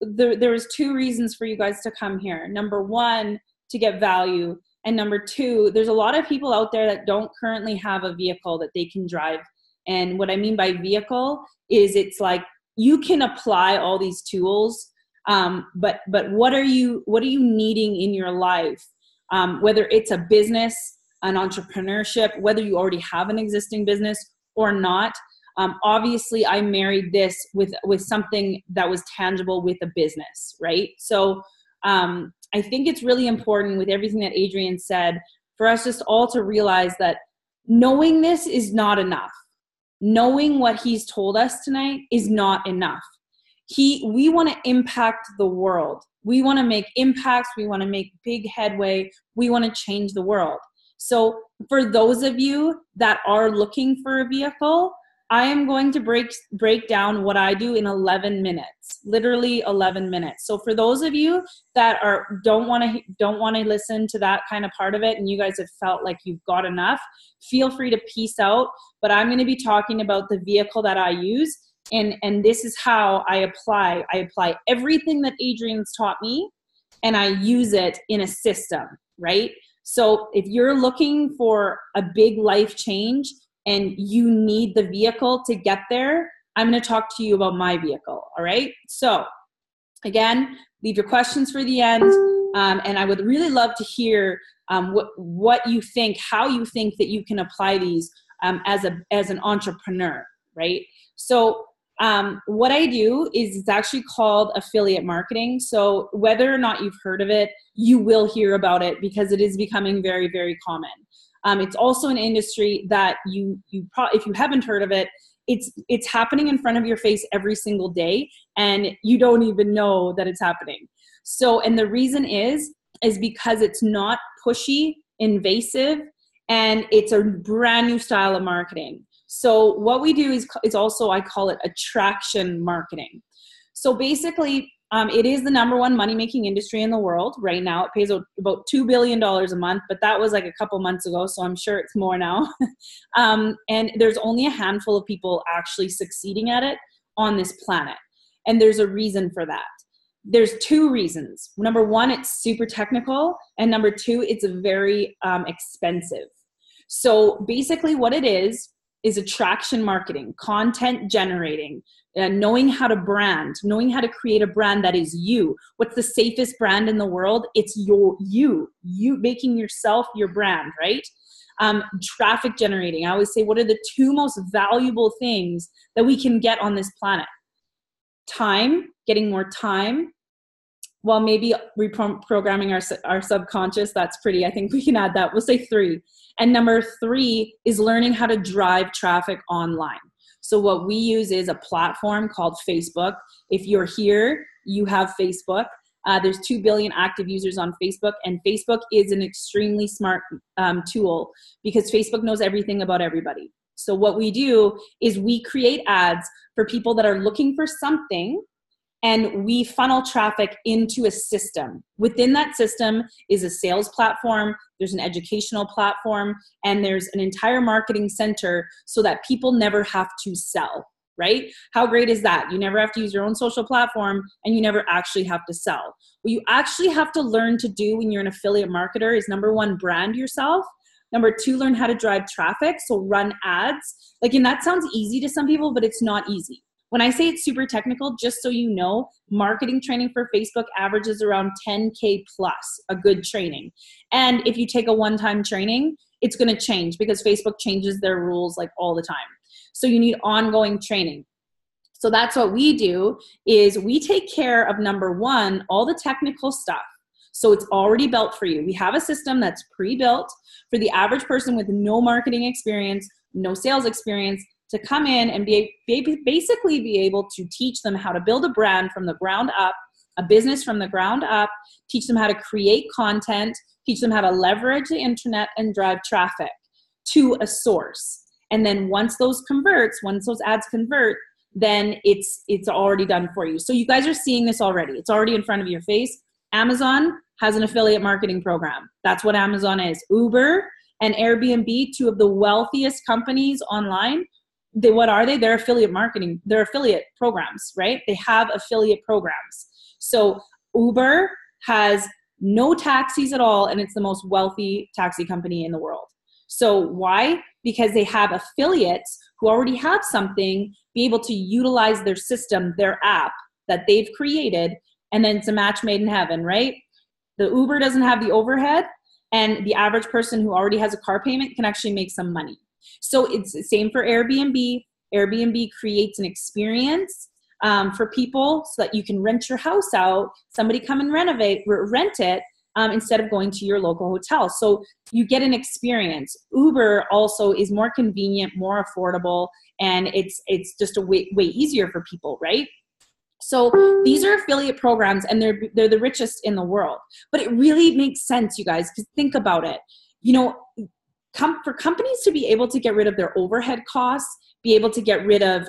there was two reasons for you guys to come here. Number one, to get value. And number two, there's a lot of people out there that don't currently have a vehicle that they can drive. And what I mean by vehicle is, it's like, you can apply all these tools, but what are you needing in your life? Whether it's a business, an entrepreneurship, whether you already have an existing business or not. Obviously, I married this with something that was tangible with a business, right? So I think it's really important, with everything that Adrian said, for us just all to realize that knowing this is not enough. Knowing what he's told us tonight is not enough. We want to impact the world. We want to make impacts. We want to make big headway. We want to change the world. So for those of you that are looking for a vehicle, I am going to break down what I do in 11 minutes, literally 11 minutes. So for those of you that don't want to listen to that kind of part of it, and you guys have felt like you've got enough, feel free to peace out. But I'm going to be talking about the vehicle that I use, and this is how I apply. I apply everything that Adrian's taught me, and I use it in a system, right? So if you're looking for a big life change and you need the vehicle to get there, I'm going to talk to you about my vehicle. All right. So again, leave your questions for the end. And I would really love to hear what you think, how you think that you can apply these as an entrepreneur, right? So What I do is it's actually called affiliate marketing. So whether or not you've heard of it, you will hear about it because it is becoming very, very common. It's also an industry that if you haven't heard of it, it's happening in front of your face every single day, and you don't even know that it's happening. So, and the reason is because it's not pushy, invasive, and it's a brand new style of marketing. So what we do is also, I call it attraction marketing. So basically, it is the number one money-making industry in the world right now. It pays about $2 billion a month, but that was like a couple months ago, so I'm sure it's more now. And there's only a handful of people actually succeeding at it on this planet. And there's a reason for that. There's two reasons. Number one, it's super technical. And number two, it's very expensive. So basically what it is attraction marketing, content generating, knowing how to brand, knowing how to create a brand that is you. What's the safest brand in the world? It's you making yourself your brand, right? Traffic generating. I always say, what are the two most valuable things that we can get on this planet? Time, getting more time. Well, maybe reprogramming our subconscious. That's pretty. I think we can add that. We'll say 3. And number 3 is learning how to drive traffic online. So what we use is a platform called Facebook. If you're here, you have Facebook. There's 2 billion active users on Facebook, and Facebook is an extremely smart tool because Facebook knows everything about everybody. So what we do is we create ads for people that are looking for something, and we funnel traffic into a system. Within that system is a sales platform, there's an educational platform, and there's an entire marketing center so that people never have to sell, right? How great is that? You never have to use your own social platform, and you never actually have to sell. What you actually have to learn to do when you're an affiliate marketer is, number 1, brand yourself. Number 2, learn how to drive traffic, so run ads. And that sounds easy to some people, but it's not easy. When I say it's super technical, just so you know, marketing training for Facebook averages around 10K plus, a good training. And if you take a one-time training, it's going to change because Facebook changes their rules all the time. So you need ongoing training. So that's what we do, is we take care of, number 1, all the technical stuff. So it's already built for you. We have a system that's pre-built for the average person with no marketing experience, no sales experience, to come in and basically be able to teach them how to build a brand from the ground up, a business from the ground up, teach them how to create content, teach them how to leverage the internet and drive traffic to a source. And then once those ads convert, then it's already done for you. So you guys are seeing this already. It's already in front of your face. Amazon has an affiliate marketing program. That's what Amazon is. Uber and Airbnb, 2 of the wealthiest companies online, what are they? They're affiliate marketing. They're affiliate programs, right? They have affiliate programs. So Uber has no taxis at all, and it's the most wealthy taxi company in the world. So why? Because they have affiliates who already have something, be able to utilize their system, their app that they've created, and then it's a match made in heaven, right? The Uber doesn't have the overhead, and the average person who already has a car payment can actually make some money. So it's the same for Airbnb. Airbnb creates an experience for people so that you can rent your house out, somebody come and rent it instead of going to your local hotel. So you get an experience. Uber also is more convenient, more affordable, and it's just a way easier for people, right? So these are affiliate programs, and they're the richest in the world. But it really makes sense, you guys, because think about it. For companies to be able to get rid of their overhead costs, be able to get rid of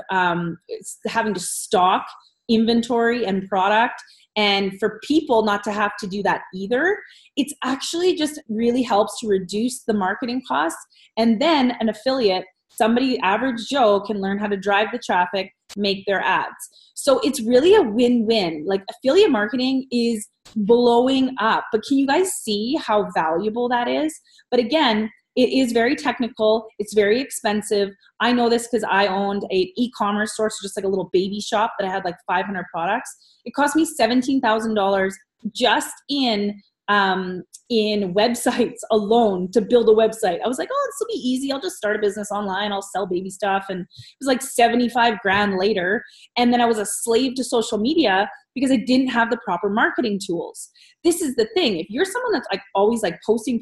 having to stock inventory and product, and for people not to have to do that either, it's actually just really helps to reduce the marketing costs. And then an affiliate, somebody, average Joe, can learn how to drive the traffic, make their ads. So it's really a win-win. Affiliate marketing is blowing up. But can you guys see how valuable that is? But again, it is very technical. It's very expensive. I know this because I owned an e-commerce store, so just like a little baby shop that I had 500 products. It cost me $17,000 just in in websites alone to build a website. I was like, oh, this will be easy. I'll just start a business online. I'll sell baby stuff. And it was like 75 grand later. And then I was a slave to social media because I didn't have the proper marketing tools. This is the thing. If you're someone that's like always like posting,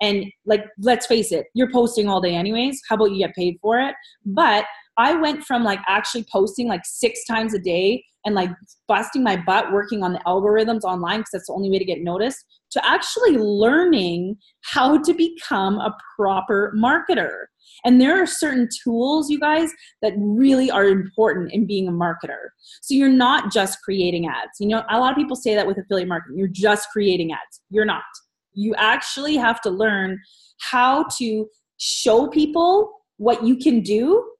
and like, let's face it, you're posting all day anyways. How about you get paid for it? But I went from like actually posting like 6 times a day and like busting my butt working on the algorithms online, because that's the only way to get noticed, to actually learning how to become a proper marketer. And there are certain tools, you guys, that really are important in being a marketer. So you're not just creating ads. You know, a lot of people say that with affiliate marketing, you're just creating ads. You're not. You actually have to learn how to show people what you can do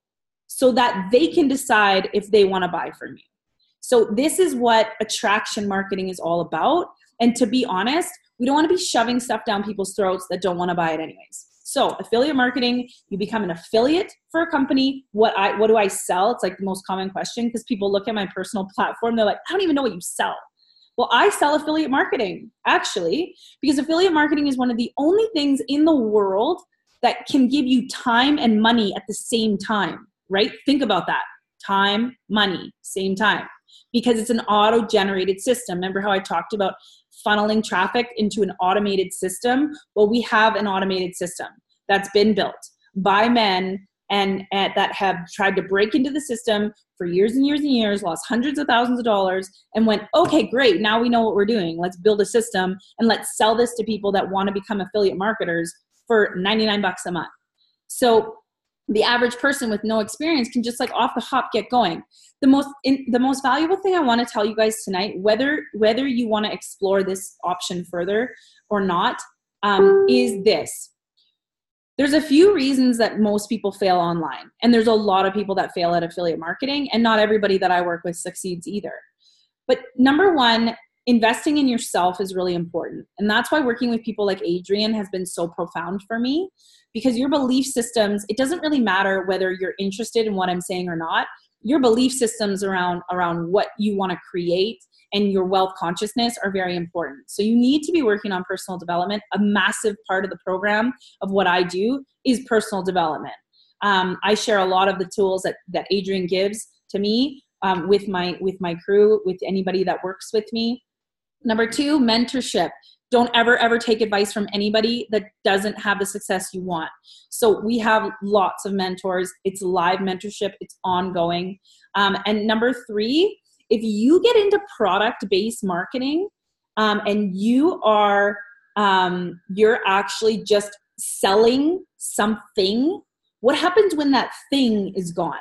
so that they can decide if they want to buy from you. So this is what attraction marketing is all about. And to be honest, we don't want to be shoving stuff down people's throats that don't want to buy it anyways. So affiliate marketing, you become an affiliate for a company. What do I sell? It's like the most common question, because people look at my personal platform. They're like, I don't even know what you sell. Well, I sell affiliate marketing, actually, because affiliate marketing is one of the only things in the world that can give you time and money at the same time, right? Think about that. Time, money, same time. Because it's an auto-generated system. Remember how I talked about funneling traffic into an automated system? Well, we have an automated system that's been built by men and that have tried to break into the system for years and years and years, lost hundreds of thousands of dollars, and went, okay, great, now we know what we're doing. Let's build a system and let's sell this to people that want to become affiliate marketers for $99 a month. So the average person with no experience can just like off the hop get going. The most valuable thing I want to tell you guys tonight, whether you want to explore this option further or not, is this. There's a few reasons that most people fail online. And there's a lot of people that fail at affiliate marketing, and not everybody that I work with succeeds either. But number one, investing in yourself is really important. And that's why working with people like Adrian has been so profound for me, because your belief systems, it doesn't really matter whether you're interested in what I'm saying or not. Your belief systems around what you want to create and your wealth consciousness are very important. So you need to be working on personal development. A massive part of the program of what I do is personal development. I share a lot of the tools that Adrian gives to me with my crew, with anybody that works with me. Number two, mentorship. Don't ever take advice from anybody that doesn't have the success you want. So we have lots of mentors. It's live mentorship. It's ongoing. And number three, if you get into product-based marketing and you're actually just selling something, what happens when that thing is gone?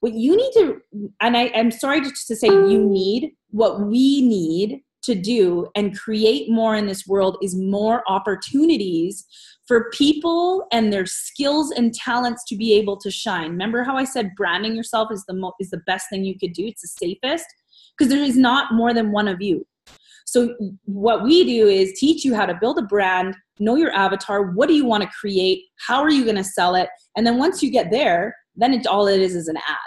What you need to, and I'm sorry to say you need, what we need to do and create more in this world is more opportunities for people and their skills and talents to be able to shine. Remember how I said branding yourself is the best thing you could do? It's the safest, because there is not more than one of you. So what we do is teach you how to build a brand, know your avatar, what do you want to create, how are you going to sell it, and then once you get there, then all it is an ad.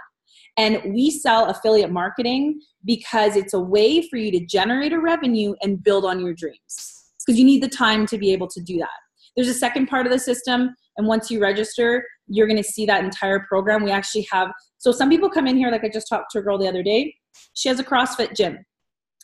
And we sell affiliate marketing because it's a way for you to generate a revenue and build on your dreams, because you need the time to be able to do that. There's a second part of the system, and once you register, you're going to see that entire program. We actually have, so some people come in here, like I just talked to a girl the other day. She has a CrossFit gym,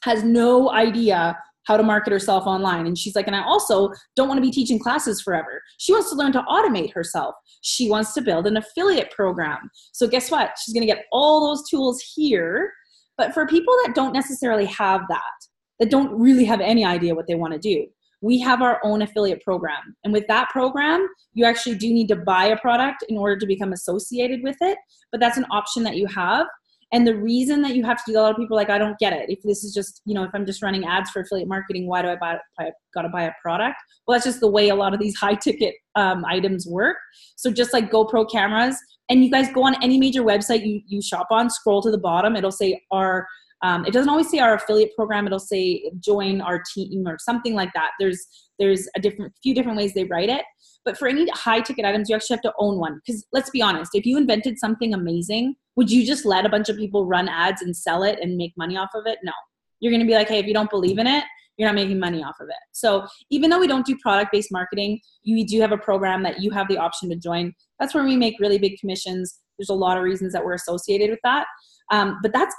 has no idea how to market herself online. And she's like, and I also don't want to be teaching classes forever. She wants to learn to automate herself. She wants to build an affiliate program. So guess what? She's going to get all those tools here. But for people that don't necessarily have that don't really have any idea what they want to do, we have our own affiliate program. And with that program, you actually do need to buy a product in order to become associated with it. But that's an option that you have. And the reason that you have to do that, a lot of people are like, I don't get it. If this is just, if I'm just running ads for affiliate marketing, why do I got to buy a product? Well, that's just the way a lot of these high ticket items work. So just like GoPro cameras, and you guys go on any major website you shop on, scroll to the bottom, it'll say it doesn't always say our affiliate program. It'll say join our team or something like that. There's a few different ways they write it. But for any high ticket items, you actually have to own one. Because let's be honest, if you invented something amazing, would you just let a bunch of people run ads and sell it and make money off of it? No. You're going to be like, hey, if you don't believe in it, you're not making money off of it. So even though we don't do product-based marketing, we do have a program that you have the option to join. That's where we make really big commissions. There's a lot of reasons that we're associated with that. But that's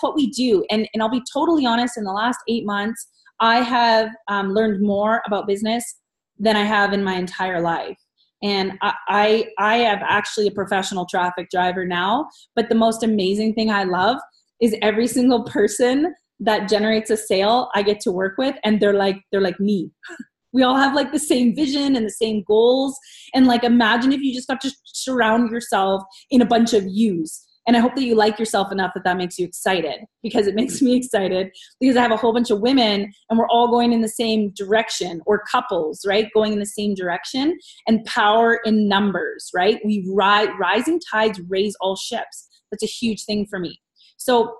what we do. And I'll be totally honest, in the last 8 months, I have learned more about business than I have in my entire life. And I am actually a professional traffic driver now, but the most amazing thing I love is every single person that generates a sale I get to work with, and they're like me. We all have like the same vision and the same goals. And like, imagine if you just got to surround yourself in a bunch of yous. And I hope that you like yourself enough that makes you excited, because it makes me excited, because I have a whole bunch of women and we're all going in the same direction, or couples, right? Going in the same direction, and power in numbers, right? Rising tides raise all ships. That's a huge thing for me. So,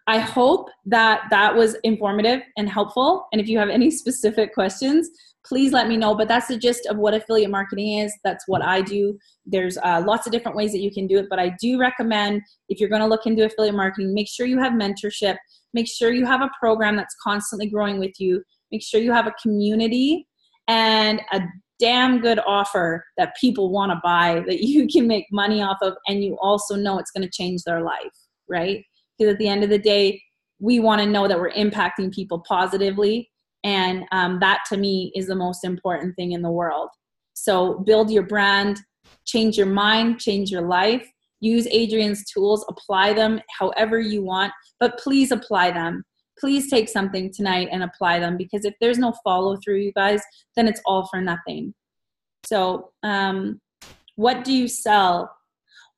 I hope that was informative and helpful. And if you have any specific questions, please let me know. But that's the gist of what affiliate marketing is. That's what I do. There's lots of different ways that you can do it. But I do recommend, if you're going to look into affiliate marketing, make sure you have mentorship. Make sure you have a program that's constantly growing with you. Make sure you have a community and a damn good offer that people want to buy, that you can make money off of, and you also know it's going to change their life, right? Because at the end of the day, we want to know that we're impacting people positively. And that to me is the most important thing in the world. So build your brand, change your mind, change your life, use Adrian's tools, apply them however you want, but please apply them. Please take something tonight and apply them, because if there's no follow through, you guys, then it's all for nothing. So what do you sell?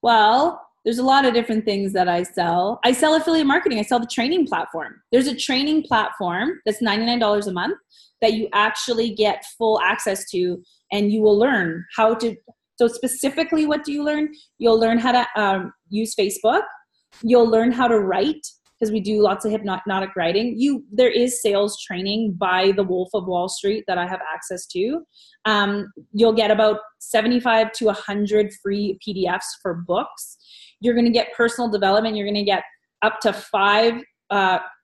Well, there's a lot of different things that I sell. I sell affiliate marketing. I sell the training platform. There's a training platform that's $99 a month that you actually get full access to, and you will learn how to. So specifically, what do you learn? You'll learn how to use Facebook. You'll learn how to write, because we do lots of hypnotic writing. There is sales training by the Wolf of Wall Street that I have access to. You'll get about 75 to 100 free PDFs for books. You're going to get personal development. You're going to get up to 5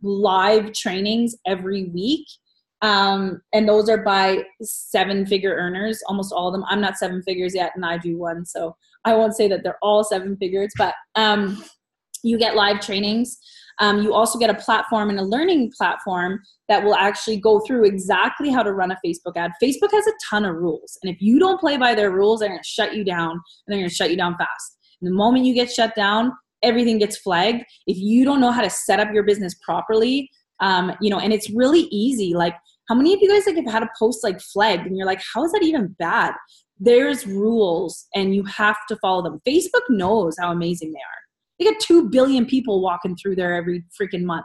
live trainings every week. And those are by 7-figure earners, almost all of them. I'm not 7 figures yet, and I do one, so I won't say that they're all 7 figures, but you get live trainings. You also get a platform and a learning platform that will actually go through exactly how to run a Facebook ad. Facebook has a ton of rules, and if you don't play by their rules, they're going to shut you down, and they're going to shut you down fast. And the moment you get shut down, everything gets flagged. If you don't know how to set up your business properly, and it's really easy. Like, how many of you guys have had a post like flagged and you're like, how is that even bad? There's rules and you have to follow them. Facebook knows how amazing they are. They got 2 billion people walking through there every freaking month.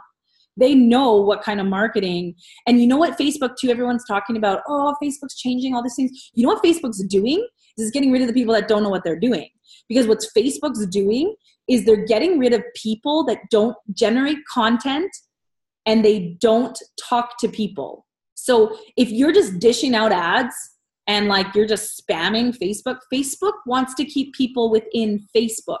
They know what kind of marketing. And you know what Facebook too, everyone's talking about, oh, Facebook's changing all these things. You know what Facebook's doing? Is getting rid of the people that don't know what they're doing. Because what Facebook's doing is they're getting rid of people that don't generate content and they don't talk to people. So if you're just dishing out ads and like you're just spamming Facebook, Facebook wants to keep people within Facebook.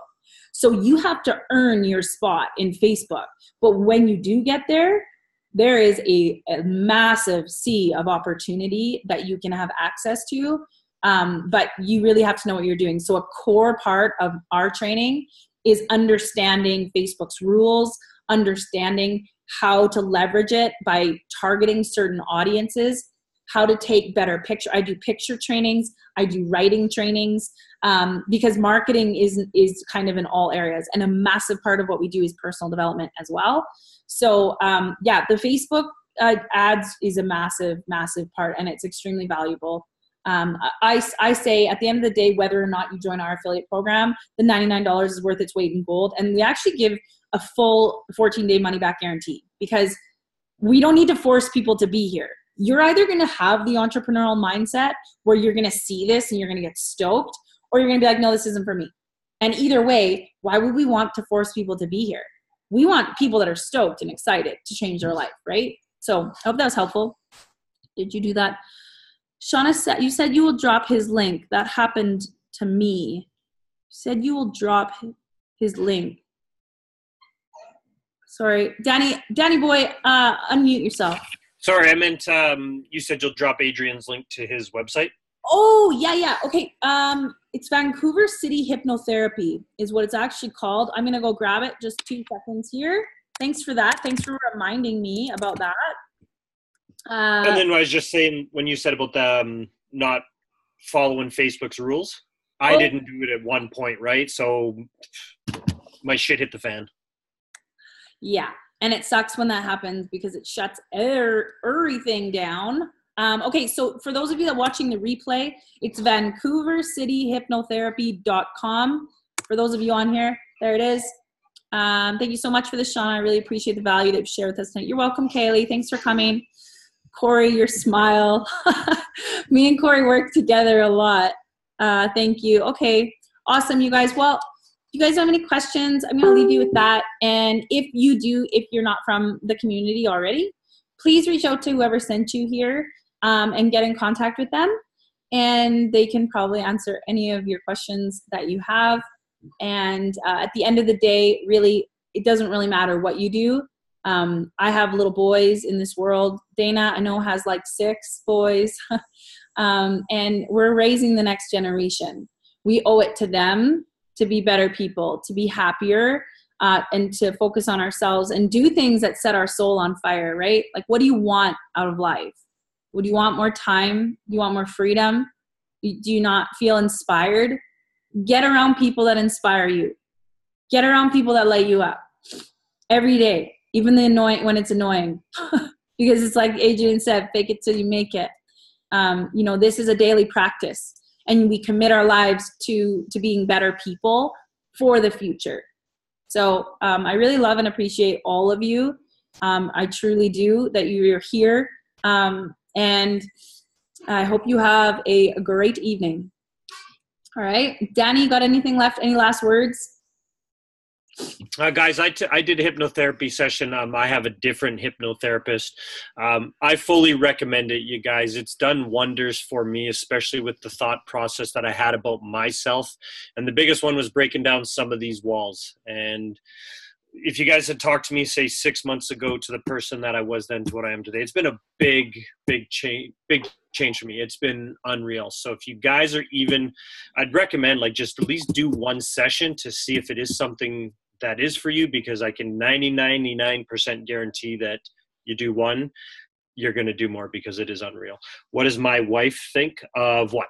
So you have to earn your spot in Facebook. But when you do get there, there is a massive sea of opportunity that you can have access to. But you really have to know what you're doing. So a core part of our training is understanding Facebook's rules, understanding how to leverage it by targeting certain audiences, how to take better picture. I do picture trainings. I do writing trainings, because marketing is kind of in all areas. And a massive part of what we do is personal development as well. So the Facebook ads is a massive, massive part, and it's extremely valuable. I say at the end of the day, whether or not you join our affiliate program, the $99 is worth its weight in gold. And we actually give a full 14-day money-back guarantee, because we don't need to force people to be here. You're either going to have the entrepreneurial mindset where you're going to see this and you're going to get stoked, or you're going to be like, no, this isn't for me. And either way, why would we want to force people to be here? We want people that are stoked and excited to change their life, right? So I hope that was helpful. Did you do that? Shana, you said you will drop his link. That happened to me. You said you will drop his link. Sorry. Danny boy, unmute yourself. Sorry, I meant you said you'll drop Adrian's link to his website. Oh, yeah. Okay. It's Vancouver City Hypnotherapy is what it's actually called. I'm going to go grab it. Just 2 seconds here. Thanks for that. Thanks for reminding me about that. And then I was just saying, when you said about the not following Facebook's rules, I didn't do it at one point, right? So my shit hit the fan. Yeah. And it sucks when that happens because it shuts everything down. Okay, so for those of you that are watching the replay, it's VancouverCityHypnotherapy.com. For those of you on here, there it is. Thank you so much for this, Shana. I really appreciate the value that you've shared with us tonight. You're welcome, Kaylee. Thanks for coming. Corey, your smile. Me and Corey work together a lot. Thank you. Okay, awesome, you guys. Well, if you guys don't have any questions, I'm going to leave you with that. And if you do, if you're not from the community already, please reach out to whoever sent you here and get in contact with them. And they can probably answer any of your questions that you have. And at the end of the day, really, it doesn't really matter what you do. I have little boys in this world. Dana, I know, has like 6 boys. And we're raising the next generation. We owe it to them to be better people, to be happier, and to focus on ourselves and do things that set our soul on fire, right? Like, what do you want out of life? Would you want more time? Do you want more freedom? Do you not feel inspired? Get around people that inspire you. Get around people that light you up every day, even the annoying when it's annoying, because it's like Adrian said, fake it till you make it. This is a daily practice, and we commit our lives to being better people for the future. So I really love and appreciate all of you. I truly do, that you're here. And I hope you have a great evening. All right. Danny, you got anything left? Any last words? Guys, I did a hypnotherapy session. I have a different hypnotherapist. I fully recommend it, you guys. It's done wonders for me, especially with the thought process that I had about myself. And the biggest one was breaking down some of these walls. And if you guys had talked to me, say 6 months ago, to the person that I was then to what I am today, it's been a big change for me. It's been unreal. So if you guys are I'd recommend just at least do one session to see if it is something that is for you, because I can 99% guarantee that you do one, you're going to do more, because it is unreal. What does my wife think of what?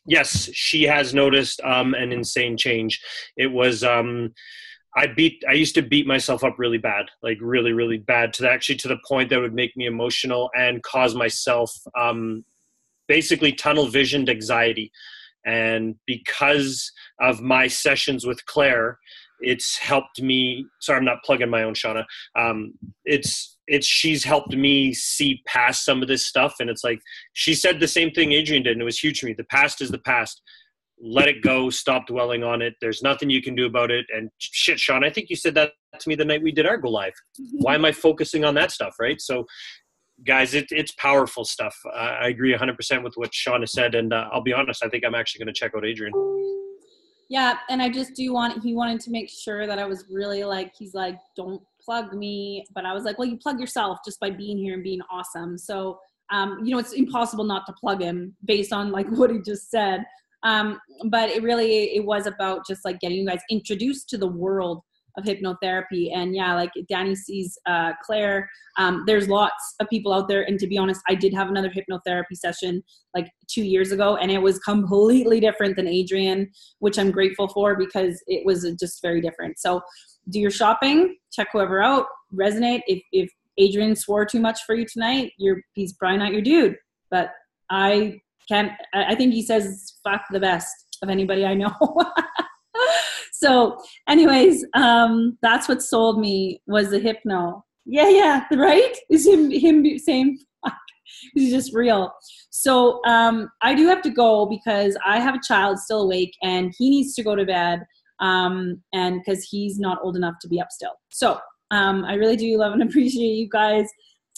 Yes, she has noticed an insane change. It was I used to beat myself up really bad, like really, really bad, to the point that would make me emotional and cause myself basically tunnel visioned anxiety. And because of my sessions with Claire, it's helped me. Sorry, I'm not plugging my own Shana. She's helped me see past some of this stuff. And it's like, she said the same thing Adrian did, and it was huge for me. The past is the past. Let it go. Stop dwelling on it. There's nothing you can do about it. And shit, Sean, I think you said that to me the night we did our Go Live. Why am I focusing on that stuff, right? So, guys, it's powerful stuff. I agree 100% with what Shana said. And I'll be honest, I think I'm actually going to check out Adrian. Yeah, and I just he wanted to make sure that I was really he's like, don't plug me. But I was like, well, you plug yourself just by being here and being awesome. So, it's impossible not to plug him based on what he just said. But it was about just getting you guys introduced to the world of hypnotherapy. And yeah, Danny sees Claire, there's lots of people out there. And to be honest, I did have another hypnotherapy session 2 years ago, and it was completely different than Adrian, which I'm grateful for, because it was just very different. So do your shopping, check whoever out, resonate. If Adrian swore too much for you tonight, he's probably not your dude. But I think he says fuck the best of anybody I know. So anyways, that's what sold me, was the hypno. Yeah, right? Is him saying fuck. He's just real. So I do have to go, because I have a child still awake and he needs to go to bed, and because he's not old enough to be up still. So I really do love and appreciate you guys.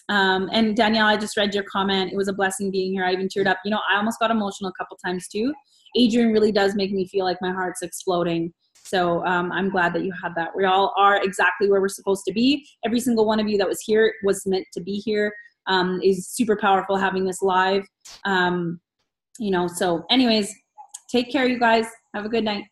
And Danielle, I just read your comment. It was a blessing being here. I even teared up. I almost got emotional a couple times too. Adrian really does make me feel like my heart's exploding. So I'm glad that you had that. We all are exactly where we're supposed to be. Every single one of you that was here was meant to be here. is super powerful having this live. So anyways, take care, you guys. Have a good night.